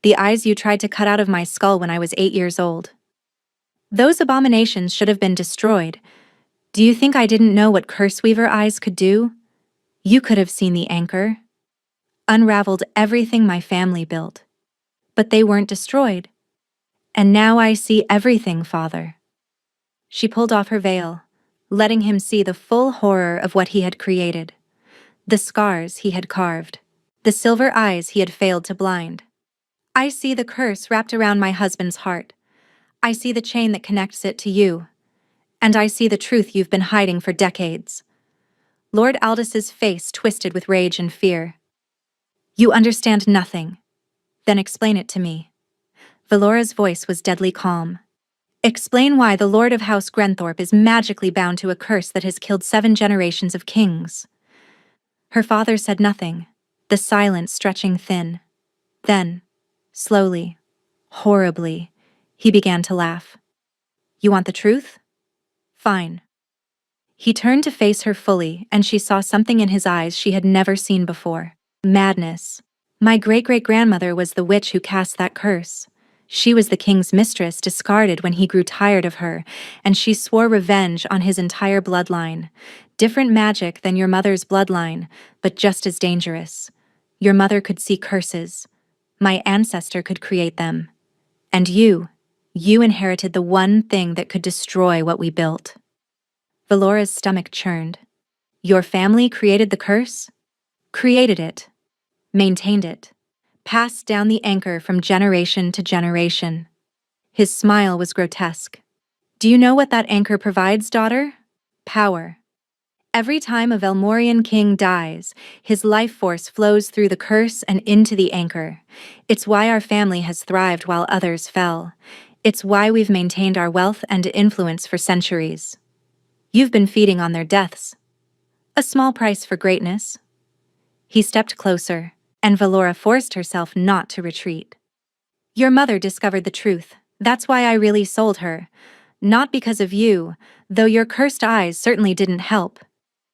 The eyes you tried to cut out of my skull when I was 8 years old. Those abominations should have been destroyed. Do you think I didn't know what Curseweaver eyes could do? You could have seen the anchor." unraveled everything my family built. But they weren't destroyed. And now I see everything, Father. She pulled off her veil, letting him see the full horror of what he had created. The scars he had carved. The silver eyes he had failed to blind. I see the curse wrapped around my husband's heart. I see the chain that connects it to you. And I see the truth you've been hiding for decades. Lord Aldis's face twisted with rage and fear. You understand nothing. Then explain it to me. Velora's voice was deadly calm. Explain why the Lord of House Grenthorpe is magically bound to a curse that has killed 7 generations of kings. Her father said nothing, the silence stretching thin. Then, slowly, horribly, he began to laugh. You want the truth? Fine. He turned to face her fully, and she saw something in his eyes she had never seen before. Madness. My great-great-grandmother was the witch who cast that curse. She was the king's mistress, discarded when he grew tired of her, and she swore revenge on his entire bloodline. Different magic than your mother's bloodline, but just as dangerous. Your mother could see curses. My ancestor could create them. And you inherited the one thing that could destroy what we built. Velora's stomach churned. Your family created the curse? Created it. Maintained it. Passed down the anchor from generation to generation. His smile was grotesque. Do you know what that anchor provides, daughter? Power. Every time a Velmorian king dies, his life force flows through the curse and into the anchor. It's why our family has thrived while others fell. It's why we've maintained our wealth and influence for centuries. You've been feeding on their deaths. A small price for greatness. He stepped closer, and Velora forced herself not to retreat. Your mother discovered the truth. That's why I really sold her. Not because of you, though your cursed eyes certainly didn't help.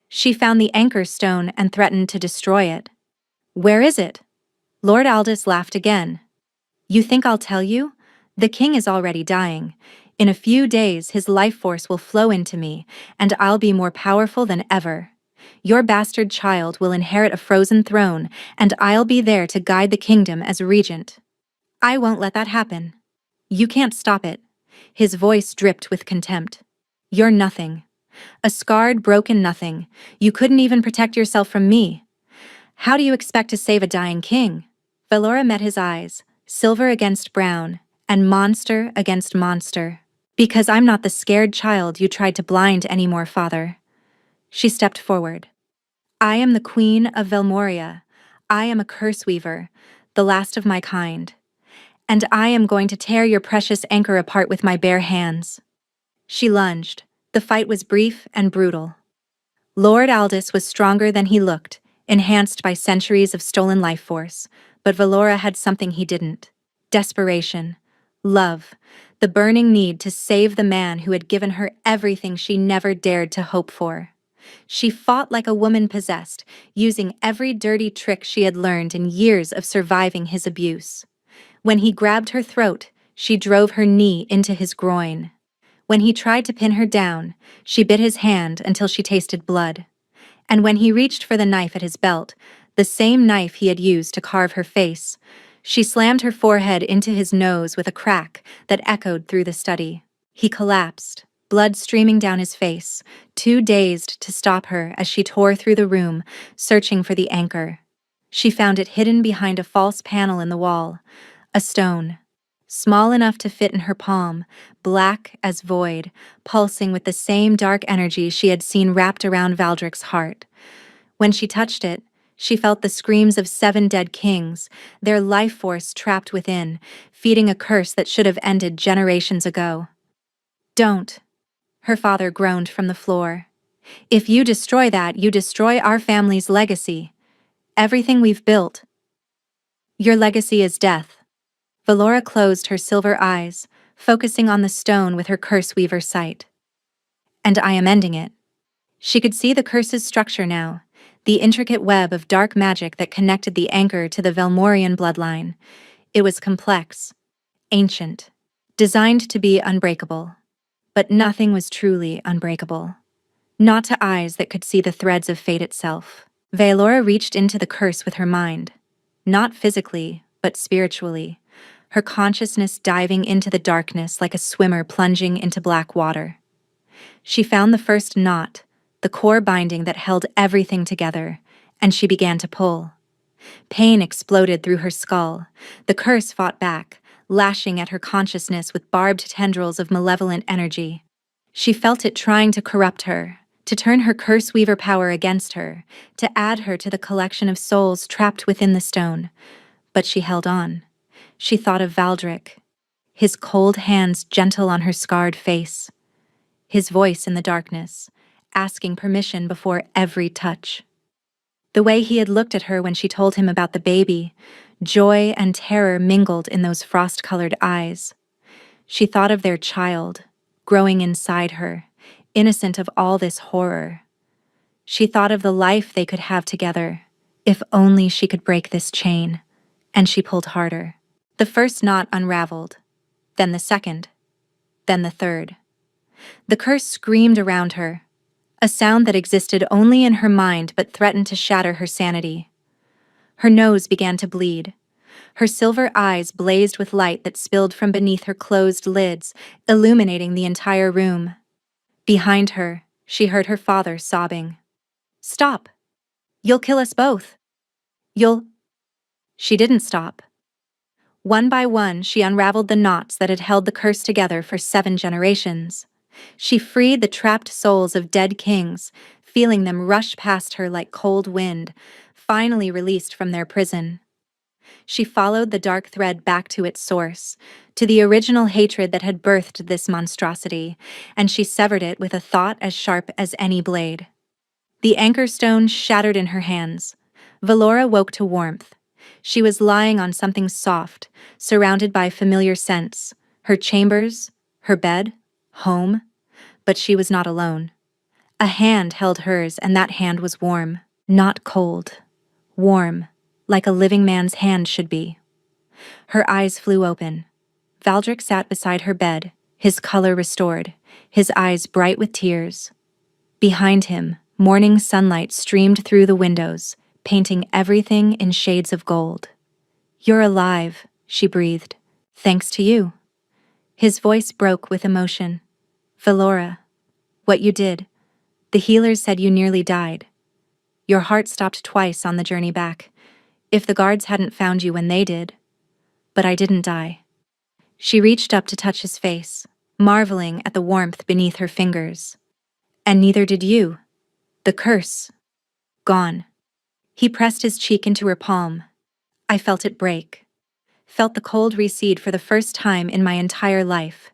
She found the anchor stone and threatened to destroy it. Where is it? Lord Aldis laughed again. You think I'll tell you? The king is already dying. In a few days his life force will flow into me, and I'll be more powerful than ever. Your bastard child will inherit a frozen throne, and I'll be there to guide the kingdom as regent. I won't let that happen. You can't stop it. His voice dripped with contempt. You're nothing. A scarred, broken nothing. You couldn't even protect yourself from me. How do you expect to save a dying king? Velora met his eyes, silver against brown, and monster against monster. Because I'm not the scared child you tried to blind anymore, Father. She stepped forward. I am the Queen of Velmoria. I am a curse weaver, the last of my kind. And I am going to tear your precious anchor apart with my bare hands. She lunged. The fight was brief and brutal. Lord Aldis was stronger than he looked, enhanced by centuries of stolen life force, but Velora had something he didn't. Desperation. Love. The burning need to save the man who had given her everything she never dared to hope for. She fought like a woman possessed, using every dirty trick she had learned in years of surviving his abuse. When he grabbed her throat, she drove her knee into his groin. When he tried to pin her down, she bit his hand until she tasted blood. And when he reached for the knife at his belt, the same knife he had used to carve her face, she slammed her forehead into his nose with a crack that echoed through the study. He collapsed, blood streaming down his face, too dazed to stop her as she tore through the room, searching for the anchor. She found it hidden behind a false panel in the wall, a stone, small enough to fit in her palm, black as void, pulsing with the same dark energy she had seen wrapped around Valdric's heart. When she touched it, she felt the screams of 7 dead kings, their life force trapped within, feeding a curse that should have ended generations ago. Don't. Her father groaned from the floor. If you destroy that, you destroy our family's legacy. Everything we've built. Your legacy is death. Velora closed her silver eyes, focusing on the stone with her curse weaver sight. And I am ending it. She could see the curse's structure now, the intricate web of dark magic that connected the anchor to the Velmorian bloodline. It was complex, ancient, designed to be unbreakable. But nothing was truly unbreakable. Not to eyes that could see the threads of fate itself. Velora reached into the curse with her mind, not physically, but spiritually, her consciousness diving into the darkness like a swimmer plunging into black water. She found the first knot, the core binding that held everything together, and she began to pull. Pain exploded through her skull. The curse fought back, lashing at her consciousness with barbed tendrils of malevolent energy. She felt it trying to corrupt her, to turn her curse weaver power against her, to add her to the collection of souls trapped within the stone. But she held on. She thought of Valdric, his cold hands gentle on her scarred face, his voice in the darkness, asking permission before every touch. The way he had looked at her when she told him about the baby, joy and terror mingled in those frost-colored eyes. She thought of their child, growing inside her, innocent of all this horror. She thought of the life they could have together, if only she could break this chain, and she pulled harder. The first knot unraveled, then the second, then the third. The curse screamed around her, a sound that existed only in her mind but threatened to shatter her sanity. Her nose began to bleed. Her silver eyes blazed with light that spilled from beneath her closed lids, illuminating the entire room. Behind her, she heard her father sobbing. "Stop! You'll kill us both! You'll—" She didn't stop. One by one, she unraveled the knots that had held the curse together for 7 generations. She freed the trapped souls of dead kings, feeling them rush past her like cold wind, finally released from their prison. She followed the dark thread back to its source, to the original hatred that had birthed this monstrosity, and she severed it with a thought as sharp as any blade. The anchor stone shattered in her hands. Velora woke to warmth. She was lying on something soft, surrounded by familiar scents, her chambers, her bed, home, but she was not alone. A hand held hers, and that hand was warm, not cold. Warm, like a living man's hand should be. Her eyes flew open. Valdric sat beside her bed, his color restored, his eyes bright with tears. Behind him, morning sunlight streamed through the windows, painting everything in shades of gold. "You're alive," she breathed. "Thanks to you." His voice broke with emotion. "Velora, what you did. The healers said you nearly died. Your heart stopped twice on the journey back. If the guards hadn't found you when they did. But I didn't die." She reached up to touch his face, marveling at the warmth beneath her fingers. "And neither did you. The curse. Gone." He pressed his cheek into her palm. I felt it break. Felt the cold recede for the first time in my entire life.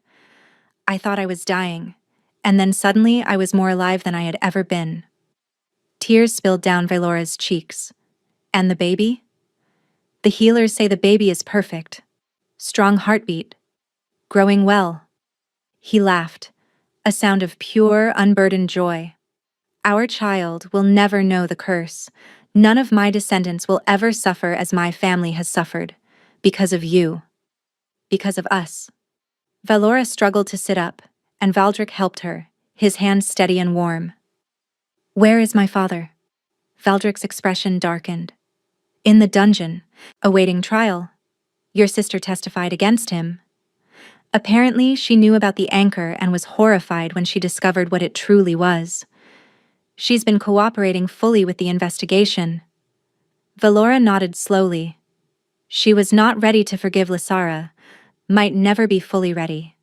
I thought I was dying, and then suddenly I was more alive than I had ever been. Tears spilled down Velora's cheeks. "And the baby?" "The healers say the baby is perfect. Strong heartbeat. Growing well." He laughed, a sound of pure, unburdened joy. "Our child will never know the curse. None of my descendants will ever suffer as my family has suffered. Because of you. Because of us." Velora struggled to sit up, and Valdric helped her, his hands steady and warm. "Where is my father?" Valdric's expression darkened. "In the dungeon, awaiting trial. Your sister testified against him." Apparently, she knew about the anchor and was horrified when she discovered what it truly was. "She's been cooperating fully with the investigation." Velora nodded slowly. She was not ready to forgive Lysara, might never be fully ready.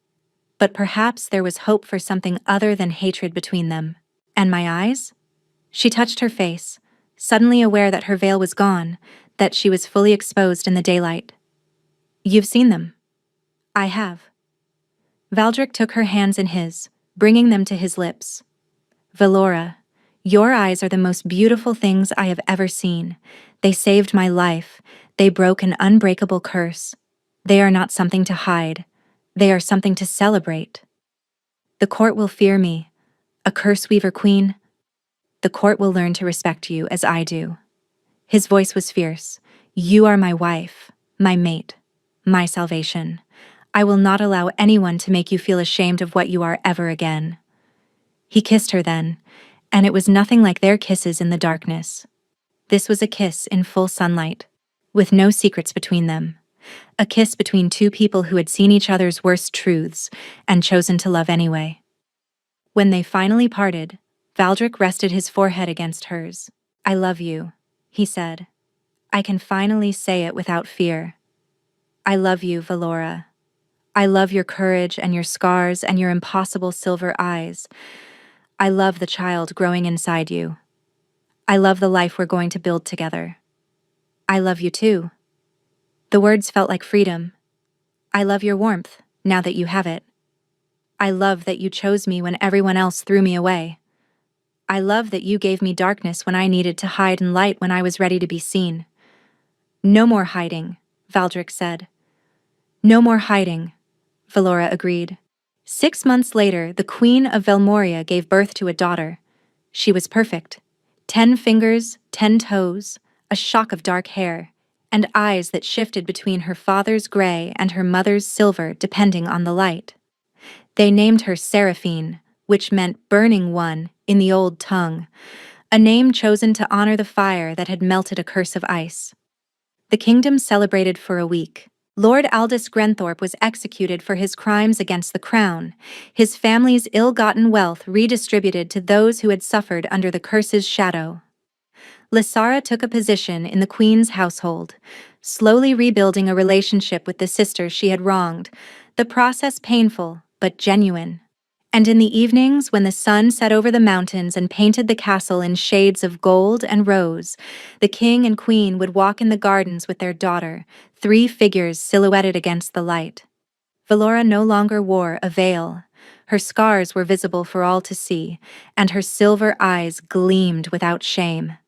But perhaps there was hope for something other than hatred between them. "And my eyes?" She touched her face, suddenly aware that her veil was gone, that she was fully exposed in the daylight. "You've seen them." "I have." Valdric took her hands in his, bringing them to his lips. "Velora, your eyes are the most beautiful things I have ever seen. They saved my life. They broke an unbreakable curse. They are not something to hide. They are something to celebrate. The court will fear me, a curse weaver queen. The court will learn to respect you as I do." His voice was fierce. "You are my wife, my mate, my salvation. I will not allow anyone to make you feel ashamed of what you are ever again." He kissed her then, and it was nothing like their kisses in the darkness. This was a kiss in full sunlight. with no secrets between them. A kiss between two people who had seen each other's worst truths and chosen to love anyway. When they finally parted, Valdric rested his forehead against hers. "I love you," he said. "I can finally say it without fear. I love you, Valora. I love your courage and your scars and your impossible silver eyes. I love the child growing inside you. I love the life we're going to build together. I love you too." The words felt like freedom. "I love your warmth, now that you have it. I love that you chose me when everyone else threw me away. I love that you gave me darkness when I needed to hide and light when I was ready to be seen." "No more hiding," Valdric said. "No more hiding," Valora agreed. 6 months later, the Queen of Velmoria gave birth to a daughter. She was perfect. 10 fingers, 10 toes, a shock of dark hair, and eyes that shifted between her father's gray and her mother's silver depending on the light. They named her Seraphine, which meant burning one in the old tongue, a name chosen to honor the fire that had melted a curse of ice. The kingdom celebrated for a week. Lord Aldous Grenthorpe was executed for his crimes against the crown, his family's ill-gotten wealth redistributed to those who had suffered under the curse's shadow. Lysara took a position in the Queen's household, slowly rebuilding a relationship with the sister she had wronged, the process painful but genuine. And in the evenings, when the sun set over the mountains and painted the castle in shades of gold and rose, the king and queen would walk in the gardens with their daughter, 3 figures silhouetted against the light. Valora no longer wore a veil. Her scars were visible for all to see, and her silver eyes gleamed without shame.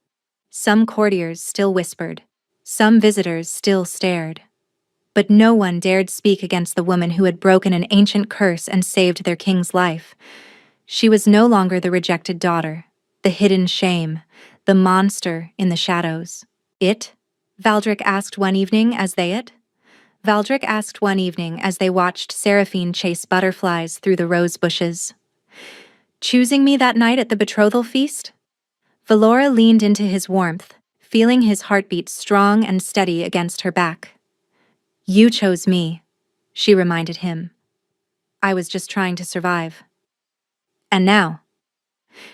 Some courtiers still whispered. Some visitors still stared. But no one dared speak against the woman who had broken an ancient curse and saved their king's life. She was no longer the rejected daughter, the hidden shame, the monster in the shadows. "It?" Valdric asked one evening as they watched Seraphine chase butterflies through the rose bushes. "Choosing me that night at the betrothal feast?" Valora leaned into his warmth, feeling his heartbeat strong and steady against her back. "You chose me," she reminded him. "I was just trying to survive." "And now?"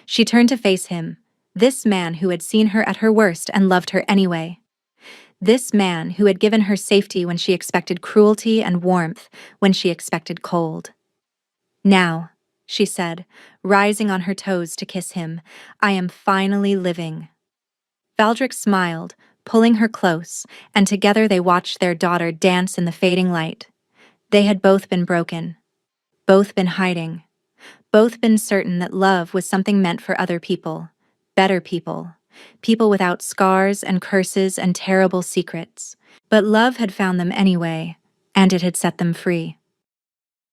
She turned to face him, this man who had seen her at her worst and loved her anyway. This man who had given her safety when she expected cruelty and warmth when she expected cold. "Now," she said, rising on her toes to kiss him, "I am finally living." Valdric smiled, pulling her close, and together they watched their daughter dance in the fading light. They had both been broken, both been hiding, both been certain that love was something meant for other people, better people, people without scars and curses and terrible secrets. But love had found them anyway, and it had set them free.